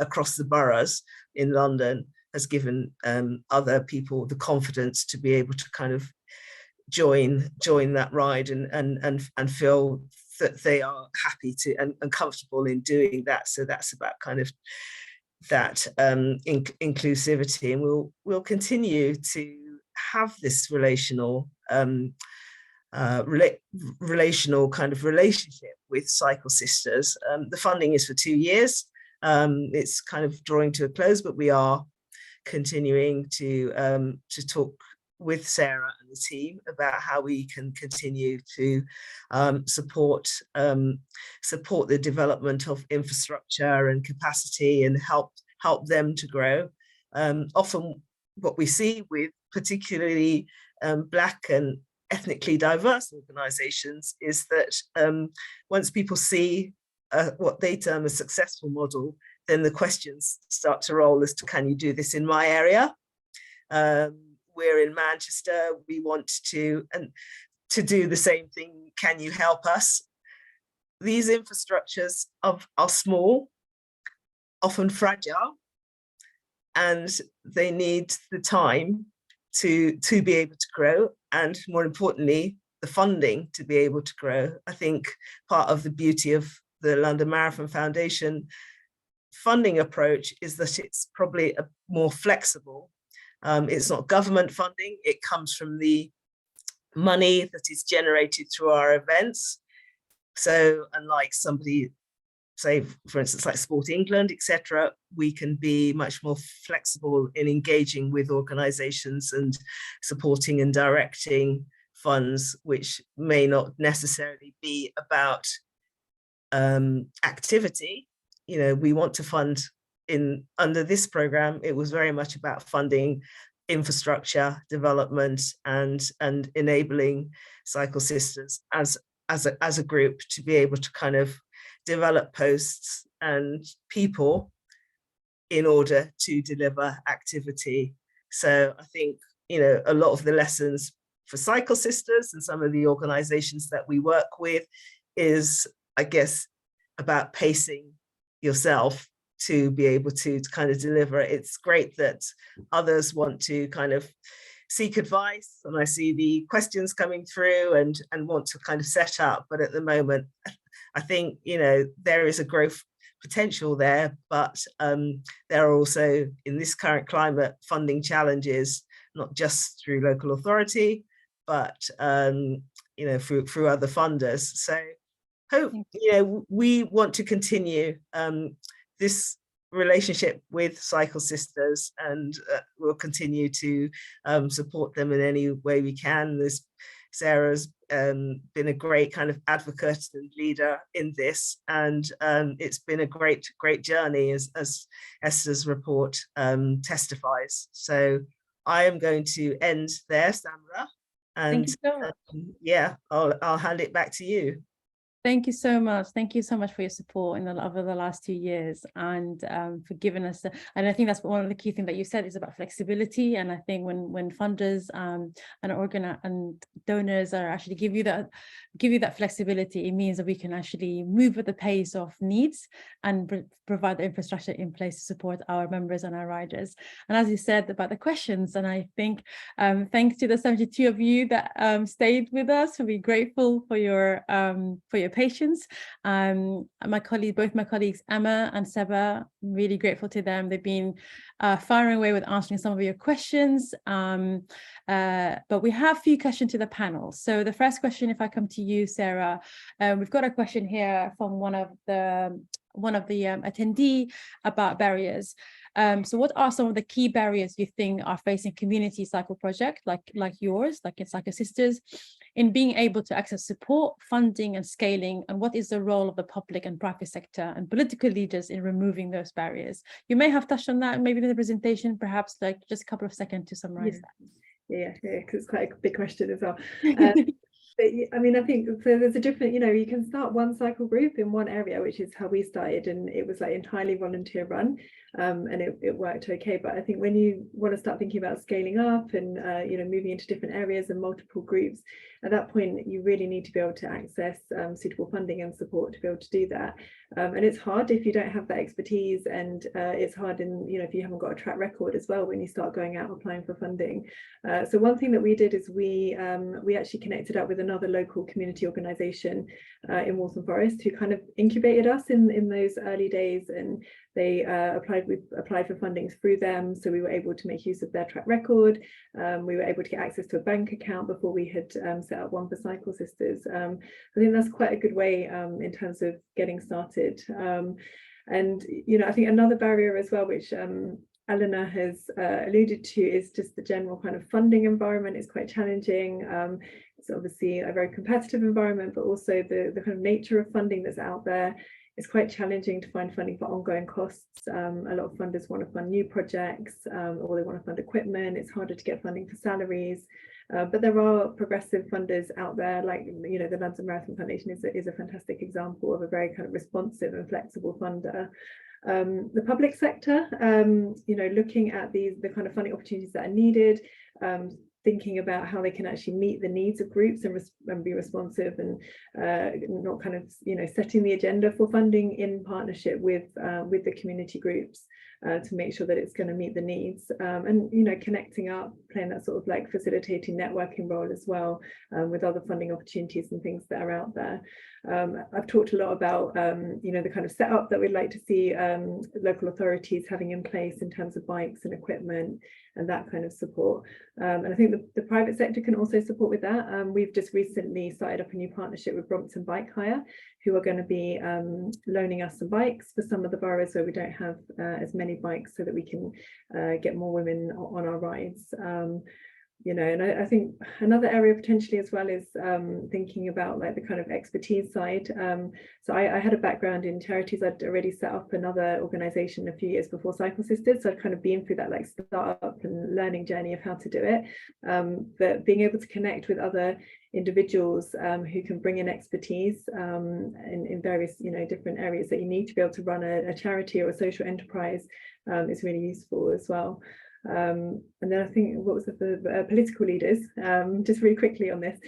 across the boroughs in London has given other people the confidence to be able to kind of join that ride and feel that they are happy to and comfortable in doing that. So that's about kind of that inclusivity, and we'll continue to have this relational kind of relationship with Cycle Sisters. The funding is for 2 years. It's kind of drawing to a close, but we are continuing to talk with Sarah and the team about how we can continue to support the development of infrastructure and capacity and help them to grow. Often what we see with particularly Black and ethnically diverse organizations is that once people see what they term a successful model, then the questions start to roll as to, can you do this in my area? We're in Manchester, we want to, and to do the same thing. Can you help us? These infrastructures are small, often fragile, and they need the time to be able to grow, and more importantly, the funding to be able to grow. I think part of the beauty of the London Marathon Foundation funding approach is that it's probably a more flexible. It's not government funding, it comes from the money that is generated through our events. So unlike somebody, say, for instance, like Sport England, etc., we can be much more flexible in engaging with organizations and supporting and directing funds, which may not necessarily be about activity. You know, we want to fund under this program, it was very much about funding infrastructure development and enabling Cycle Sisters as a group to be able to kind of develop posts and people in order to deliver activity. So I think, you know, a lot of the lessons for Cycle Sisters and some of the organizations that we work with is, I guess, about pacing yourself to be able to kind of deliver. It's great that others want to kind of seek advice, and I see the questions coming through and want to kind of set up, but at the moment I think, you know, there is a growth potential there, but there are also, in this current climate, funding challenges, not just through local authority, but you know, through other funders. So hope, you know, we want to continue this relationship with Cycle Sisters, and we'll continue to support them in any way we can. Sarah's been a great kind of advocate and leader in this, and it's been a great journey, as Esther's report testifies. So I am going to end there, Samra, and Thank you so much. Yeah, I'll hand it back to you. Thank you so much. Thank you so much for your support over the last 2 years, and for giving us. And I think that's one of the key things that you said is about flexibility. And I think when funders and donors are actually give you that flexibility, it means that we can actually move at the pace of needs and provide the infrastructure in place to support our members and our riders. And as you said about the questions, and I think thanks to the 72 of you that stayed with us, we're grateful for your patience. Both my colleagues Emma and Seba, really grateful to them. They've been firing away with answering some of your questions, but we have a few questions to the panel. So the first question, if I come to you, Sarah, we've got a question here from one of the attendee about barriers. So what are some of the key barriers you think are facing community cycle project like yours, like in Cycle Sisters, in being able to access support, funding and scaling? And what is the role of the public and private sector and political leaders in removing those barriers? You may have touched on that maybe in the presentation, perhaps like just a couple of seconds to summarize that. Yeah, because it's quite a big question as well. But I mean, I think so there's a different, you know, you can start one cycle group in one area, which is how we started, and it was like entirely volunteer run, and it worked okay. But I think when you want to start thinking about scaling up and you know, moving into different areas and multiple groups, at that point you really need to be able to access suitable funding and support to be able to do that. And it's hard if you don't have that expertise, and it's hard in, you know, if you haven't got a track record as well when you start going out applying for funding. So one thing that we did is we actually connected up with another local community organisation in Waltham Forest, who kind of incubated us in those early days, and we applied for funding through them, so we were able to make use of their track record. We were able to get access to a bank account before we had set up one for Cycle Sisters. I think that's quite a good way in terms of getting started. And you know, I think another barrier as well, which Eleanor has alluded to, is just the general kind of funding environment is quite challenging. It's obviously a very competitive environment, but also the kind of nature of funding that's out there. It's quite challenging to find funding for ongoing costs. A lot of funders want to fund new projects, or they want to fund equipment. It's harder to get funding for salaries. But there are progressive funders out there, like, you know, the London Marathon Foundation is a fantastic example of a very kind of responsive and flexible funder. The public sector, you know, looking at the kind of funding opportunities that are needed, thinking about how they can actually meet the needs of groups and be responsive, and not kind of, setting the agenda for funding in partnership with the community groups to make sure that it's going to meet the needs, and connecting up, playing that sort of like facilitating networking role as well, with other funding opportunities and things that are out there. I've talked a lot about the kind of setup that we'd like to see local authorities having in place in terms of bikes and equipment and that kind of support, and I think the private sector can also support with that. We've just recently started up a new partnership with Brompton Bike Hire, who are going to be loaning us some bikes for some of the boroughs where we don't have as many bikes, so that we can get more women on our rides. And I think another area potentially as well is thinking about like the kind of expertise side. So I had a background in charities. I'd already set up another organisation a few years before Cycle Sisters, so I'd kind of been through that like startup and learning journey of how to do it. But being able to connect with other individuals who can bring in expertise in various different areas that you need to be able to run a charity or a social enterprise is really useful as well. And then I think, what was the political leaders, just really quickly on this.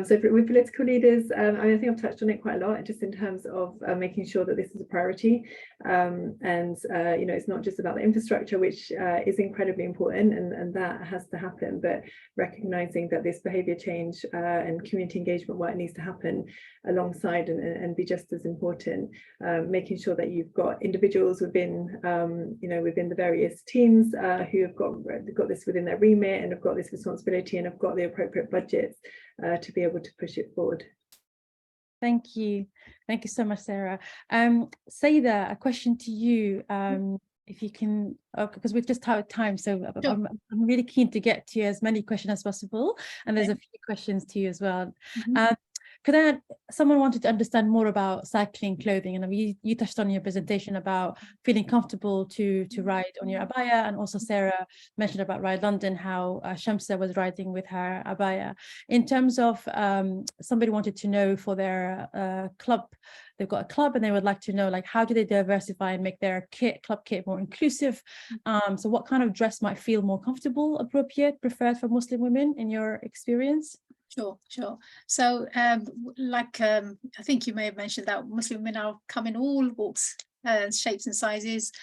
So with political leaders, I think I've touched on it quite a lot, just in terms of making sure that this is a priority. And it's not just about the infrastructure, which is incredibly important, and that has to happen, but recognizing that this behavior change and community engagement work needs to happen alongside and be just as important. Making sure that you've got individuals within within the various teams who have got this within their remit and have got this responsibility and have got the appropriate budgets to be able to push it forward. Thank you so much, Sarah. Syeda, a question to you, if you can, because we've just out of time, so Sure. I'm really keen to get to as many questions as possible, and there's a few questions to you as well. Someone wanted to understand more about cycling clothing, and you touched on your presentation about feeling comfortable to ride on your abaya, and also Sarah mentioned about Ride London, how Shamsa was riding with her abaya. In terms of somebody wanted to know for their club, they've got a club and they would like to know, like, how do they diversify and make their club kit more inclusive? So what kind of dress might feel more comfortable, appropriate, preferred for Muslim women in your experience? Sure. So I think you may have mentioned that Muslim women are come in all walks, shapes and sizes.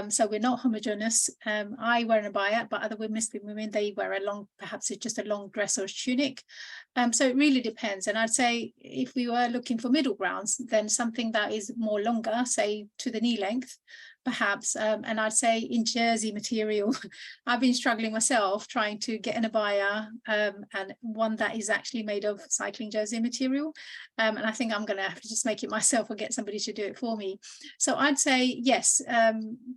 So we're not homogeneous. I wear an abaya, but other Muslim women, they wear perhaps it's just a long dress or a tunic. So it really depends. And I'd say if we were looking for middle grounds, then something that is more longer, say to the knee length, perhaps, and I'd say in jersey material. I've been struggling myself trying to get an abaya, and one that is actually made of cycling jersey material, and I think I'm going to have to just make it myself or get somebody to do it for me. So I'd say yes,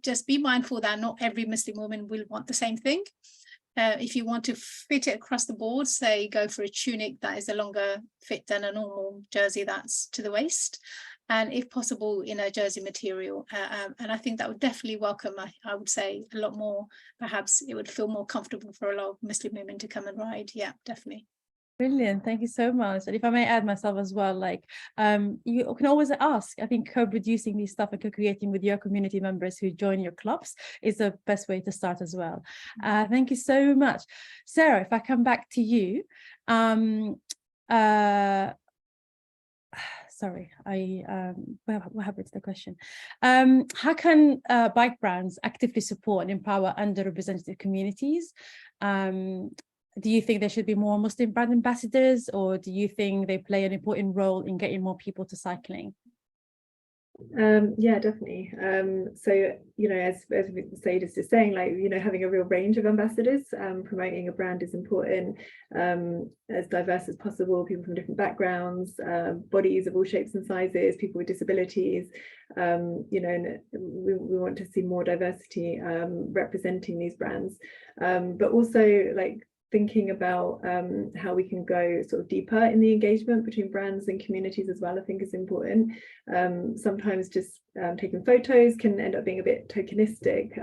just be mindful that not every Muslim woman will want the same thing. If you want to fit it across the board, say go for a tunic that is a longer fit than a normal jersey that's to the waist, and if possible in a jersey material, and I think that would definitely welcome, I would say, a lot more. Perhaps it would feel more comfortable for a lot of Muslim women to come and ride. Yeah, definitely. Brilliant, thank you so much. And if I may add myself as well, like you can always ask. I think co-producing these stuff and co-creating with your community members who join your clubs is the best way to start as well. Thank you so much. Sarah, if I come back to you, sorry, what happened to the question? How can bike brands actively support and empower underrepresented communities? Do you think there should be more Muslim brand ambassadors, or do you think they play an important role in getting more people to cycling? Yeah, definitely. So as Syed is just saying, like, having a real range of ambassadors, promoting a brand is important, as diverse as possible, people from different backgrounds, bodies of all shapes and sizes, people with disabilities, and we want to see more diversity representing these brands, but also like thinking about how we can go sort of deeper in the engagement between brands and communities as well, I think is important. Sometimes just taking photos can end up being a bit tokenistic.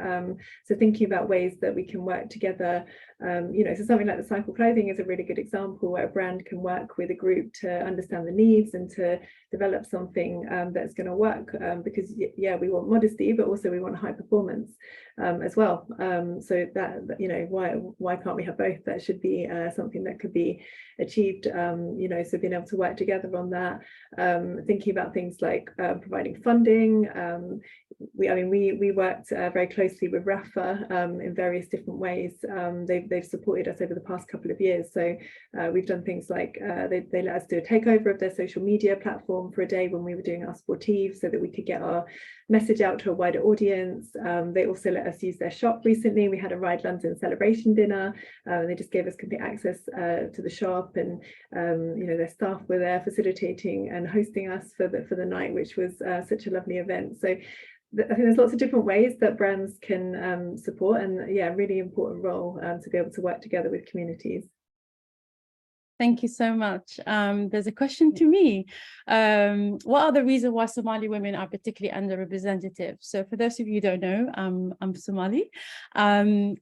So thinking about ways that we can work together So something like the cycle clothing is a really good example where a brand can work with a group to understand the needs and to develop something that's going to work, because yeah, we want modesty, but also we want high performance as well. So that, why can't we have both? That should be something that could be achieved. So being able to work together on that, thinking about things like providing funding. We worked very closely with Rafa in various different ways. They've supported us over the past couple of years. So we've done things like they let us do a takeover of their social media platform for a day when we were doing our sportive, so that we could get our message out to a wider audience. They also let us use their shop recently. We had a Ride London celebration dinner. They just gave us complete access to the shop, and their staff were there facilitating and hosting us for the night, which was such a lovely event. So I think there's lots of different ways that brands can support, and yeah, really important role to be able to work together with communities. Thank you so much. There's a question to me. What are the reasons why Somali women are particularly underrepresented? So for those of you who don't know, I'm Somali. So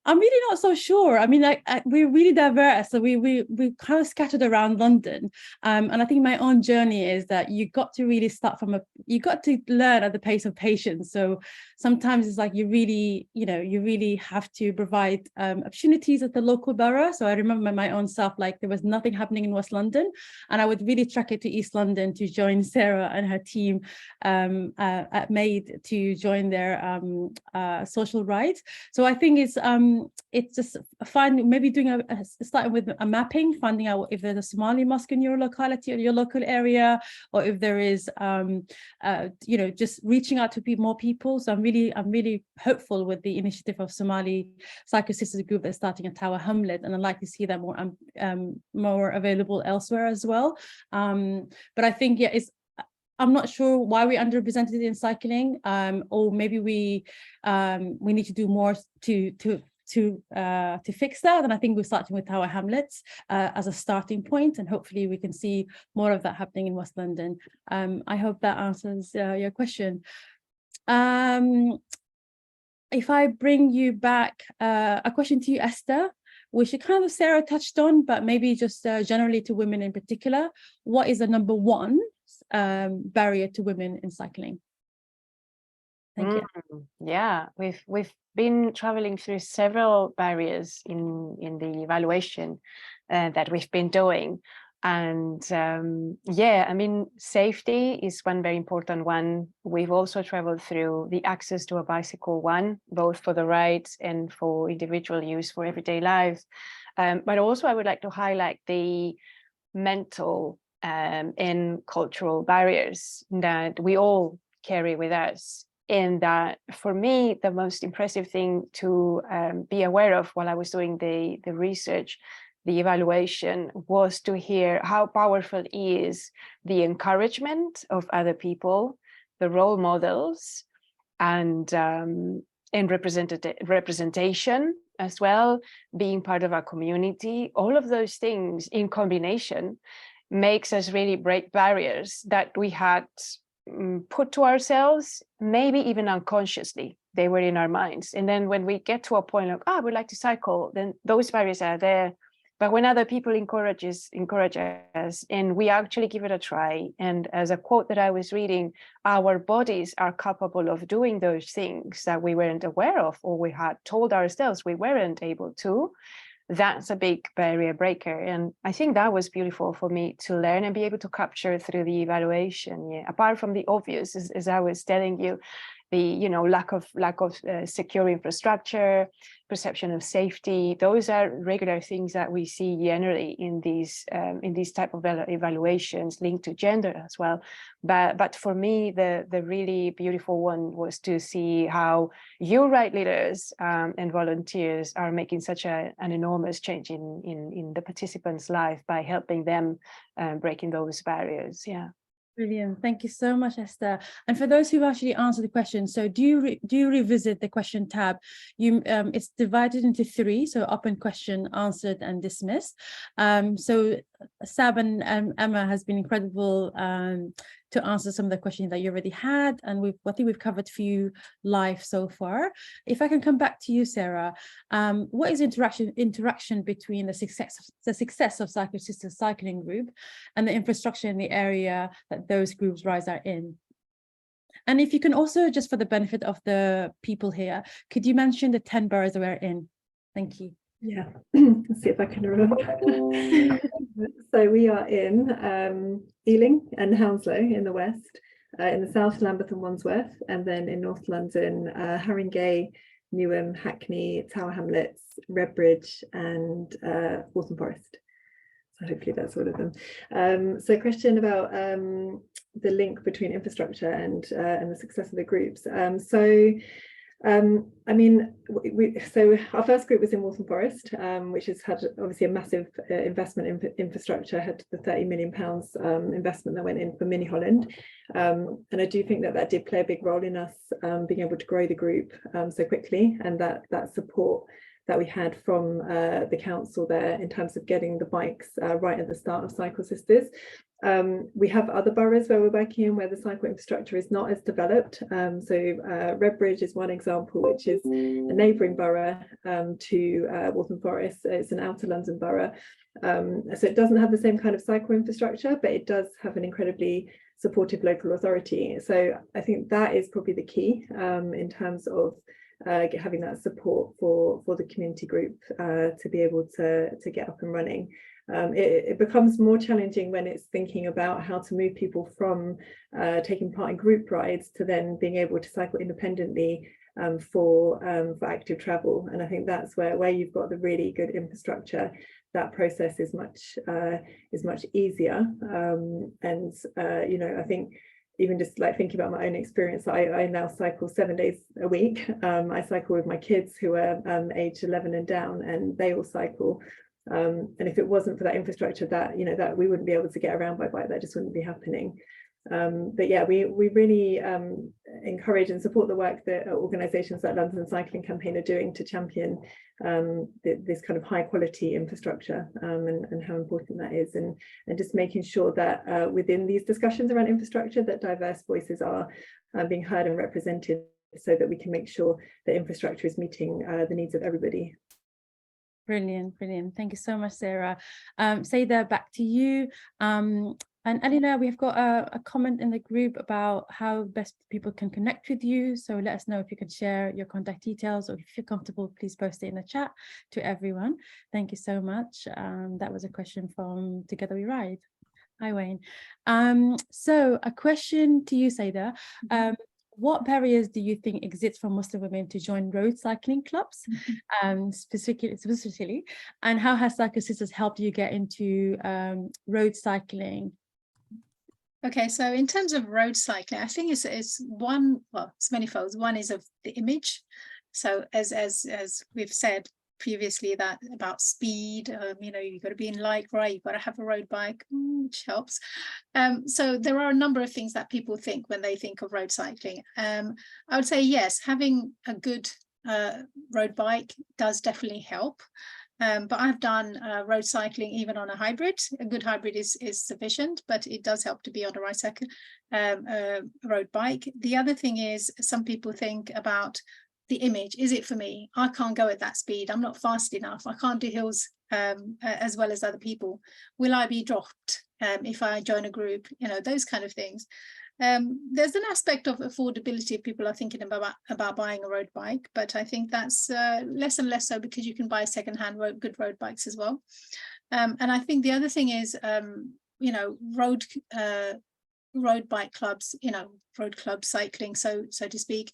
I'm really not so sure. I mean, we're really diverse. So we kind of scattered around London. And I think my own journey is that you got to really start you got to learn at the pace of patience. So sometimes it's like you really have to provide opportunities at the local borough. So I remember my own self, like there was nothing happening in West London, and I would really track it to East London to join Sarah and her team at Made to join their social rides. So I think it's just maybe doing starting with a mapping, finding out if there's a Somali mosque in your locality or your local area, or if there is just reaching out to more people. So I'm really hopeful with the initiative of Somali Cycle Sisters group that's starting at Tower Hamlet, and I'd like to see that more available elsewhere as well. But I think I'm not sure why we're underrepresented in cycling, or maybe we need to do more to fix that. And I think we're starting with Tower Hamlets as a starting point, and hopefully we can see more of that happening in West London. I hope that answers your question. If I bring you back, a question to you, Esther, which kind of Sarah touched on, but maybe just generally to women in particular. What is the number one barrier to women in cycling? Thank you. Yeah, we've been traveling through several barriers in the evaluation that we've been doing, and I mean, safety is one very important one. We've also traveled through the access to a bicycle one, both for the rides and for individual use for everyday life. But also I would like to highlight the mental and cultural barriers that we all carry with us. And that, for me, the most impressive thing to be aware of while I was doing the research, the evaluation, was to hear how powerful is the encouragement of other people, the role models, and representation as well, being part of our community. All of those things in combination makes us really break barriers that we had put to ourselves, maybe even unconsciously. They were in our minds. And then when we get to a point of, I would like to cycle, then those barriers are there. But when other people encourage us, and we actually give it a try, and as a quote that I was reading, our bodies are capable of doing those things that we weren't aware of, or we had told ourselves we weren't able to, that's a big barrier breaker. And I think that was beautiful for me to learn and be able to capture through the evaluation. Yeah, apart from the obvious, as I was telling you, the lack of secure infrastructure, perception of safety. Those are regular things that we see generally in these type of evaluations linked to gender as well. But for me, the really beautiful one was to see how you right leaders and volunteers are making such an enormous change in the participants' life by helping them breaking those barriers. Yeah. Brilliant. Thank you so much, Esther. And for those who've actually answered the question, so do you revisit the question tab? It's divided into 3, so open question, answered, and dismissed. So Sab and Emma has been incredible to answer some of the questions that you already had, and I think we've covered a few live so far. If I can come back to you, Sarah, what is interaction between the success of Cycle Sisters cycling group and the infrastructure in the area that those groups are in? And if you can also, just for the benefit of the people here, could you mention the 10 boroughs that we're in? Thank you. Yeah, let's see if I can remember. So we are in Ealing and Hounslow in the west, in the south Lambeth and Wandsworth, and then in North London, Haringey, Newham, Hackney, Tower Hamlets, Redbridge, and Waltham Forest. So hopefully that's all of them. So question about the link between infrastructure and the success of the groups. I mean, so our first group was in Waltham Forest, which has had obviously a massive investment in infrastructure, had the £30 million investment that went in for Mini Holland. And I do think that did play a big role in us being able to grow the group so quickly, and that support that we had from the council there in terms of getting the bikes right at the start of Cycle Sisters. We have other boroughs where we're working in where the cycle infrastructure is not as developed. So Redbridge is one example, which is a neighbouring borough to Waltham Forest. It's an outer London borough. So it doesn't have the same kind of cycle infrastructure, but it does have an incredibly supportive local authority. So I think that is probably the key in terms of having that support for the community group to be able to get up and running. It becomes more challenging when it's thinking about how to move people from taking part in group rides to then being able to cycle independently for active travel. And I think that's where you've got the really good infrastructure, that process is much easier. You know, I think even just like thinking about my own experience, I now cycle 7 days a week. I cycle with my kids who are age 11 and down, and they all cycle. And if it wasn't for that infrastructure, that we wouldn't be able to get around by bike, that just wouldn't be happening. But yeah, we really encourage and support the work that organisations like London Cycling Campaign are doing to champion this kind of high quality infrastructure and how important that is, and just making sure that within these discussions around infrastructure that diverse voices are being heard and represented, so that we can make sure that infrastructure is meeting the needs of everybody. Brilliant, brilliant. Thank you so much, Sarah. Syeda, back to you. And Eleanor, we've got a comment in the group about how best people can connect with you. So let us know if you can share your contact details, or if you feel comfortable, please post it in the chat to everyone. Thank you so much. That was a question from Together We Ride. Hi, Wayne. So a question to you, Syeda. What barriers do you think exist for Muslim women to join road cycling clubs, specifically, and how has Cycle Sisters helped you get into road cycling? Okay, so in terms of road cycling, I think it's one, well, it's many folds. One is of the image. So as we've said previously, that about speed, you know, you've got to be in light, right? You've got to have a road bike, which helps. So there are a number of things that people think when they think of road cycling. I would say, yes, having a good road bike does definitely help. But I've done road cycling even on a hybrid. A good hybrid is sufficient, but it does help to be on a road bike. The other thing is, some people think about the image. Is it for me? I can't go at that speed. I'm not fast enough. I can't do hills as well as other people. Will I be dropped if I join a group? You know, those kind of things. There's an aspect of affordability if people are thinking about buying a road bike, but I think that's less and less so, because you can buy secondhand good road bikes as well. And I think the other thing is, you know, road bike clubs, you know, road club cycling, so to speak,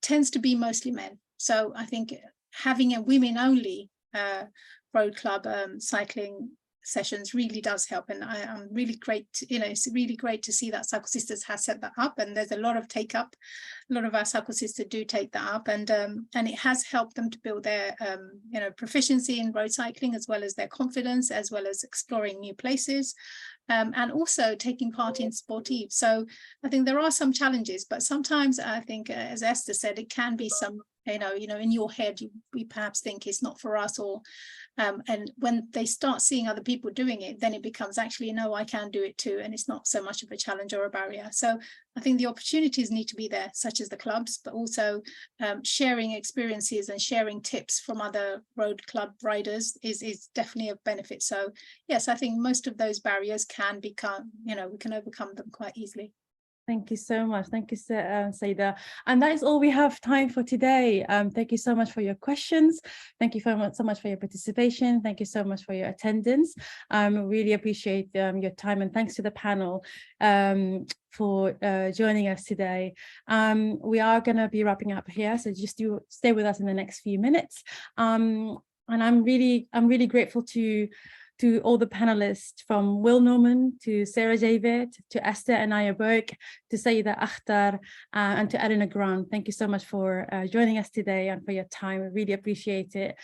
tends to be mostly men. So I think having a women only road club cycling sessions really does help, and I'm really great, you know, it's really great to see that Cycle Sisters has set that up, and there's a lot of take up. A lot of our Cycle Sisters do take that up, and it has helped them to build their you know, proficiency in road cycling, as well as their confidence, as well as exploring new places, and also taking part in sportive. So I think there are some challenges, but sometimes I think, as Esther said, it can be in your head, we perhaps think it's not for us, or and when they start seeing other people doing it, then it becomes actually, no, I can do it too, and it's not so much of a challenge or a barrier. So I think the opportunities need to be there, such as the clubs, but also sharing experiences and sharing tips from other road club riders is definitely of benefit. So yes, I think most of those barriers can become, we can overcome them quite easily. Thank you so much. Thank you, Syeda. And that is all we have time for today. Thank you so much for your questions. Thank you so much for your participation. Thank you so much for your attendance. Really appreciate your time, and thanks to the panel for joining us today. We are going to be wrapping up here, so just stay with us in the next few minutes. And I'm really grateful to all the panelists, from Will Norman to Sarah Javaid to Esther and Anaya-Boig to Syeda, Akther, and to Eleanor. Thank you so much for joining us today and for your time. I really appreciate it.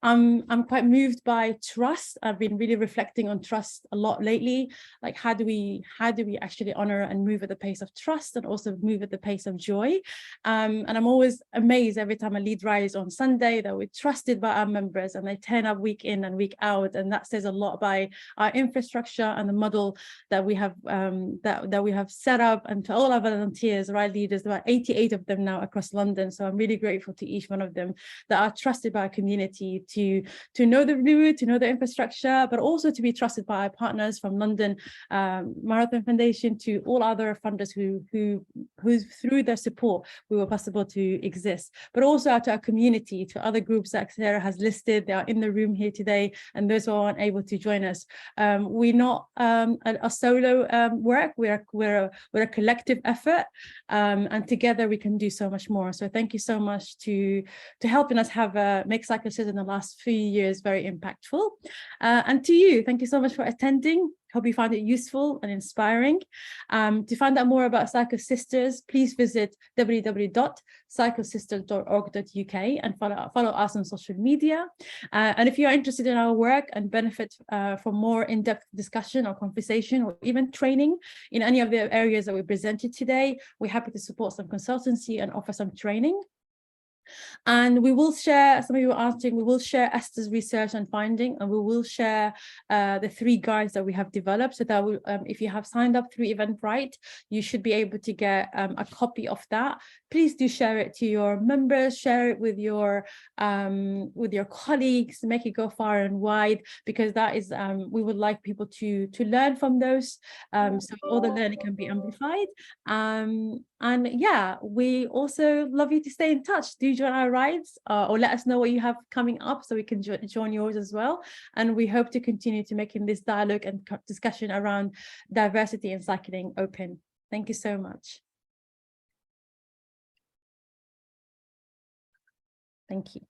I'm quite moved by trust. I've been really reflecting on trust a lot lately. Like, how do we actually honor and move at the pace of trust, and also move at the pace of joy? And I'm always amazed every time I lead rides on Sunday that we're trusted by our members, and they turn up week in and week out, and that says a lot by our infrastructure and the model that we have that we have set up. And to all our volunteers, ride leaders, about 88 of them now across London. So I'm really grateful to each one of them that are trusted by our community to know the route, to know the infrastructure, but also to be trusted by our partners from London Marathon Foundation to all other funders who through their support we were possible to exist, but also to our community, to other groups that Sarah has listed. They are in the room here today, and those who aren't able to join us. We're not a solo work. We're a collective effort, and together we can do so much more. So thank you so much to helping us have make Cycle Syeda in the last few years very impactful. And to you, thank you so much for attending. Hope you found it useful and inspiring. To find out more about Cycle Sisters, please visit www.cyclesisters.org.uk and follow us on social media. And if you are interested in our work and benefit from more in-depth discussion or conversation, or even training in any of the areas that we presented today, we're happy to support some consultancy and offer some training. And we will share, some of you were asking, we will share Esther's research and finding, and we will share the 3 guides that we have developed, so that if you have signed up through Eventbrite, you should be able to get a copy of that. Please do share it to your members, share it with your colleagues, make it go far and wide, because that is, we would like people to learn from those, so all the learning can be amplified. And yeah, we also love you to stay in touch. Do join our rides, or let us know what you have coming up so we can join yours as well. And we hope to continue to making this dialogue and discussion around diversity in cycling open. Thank you so much. Thank you.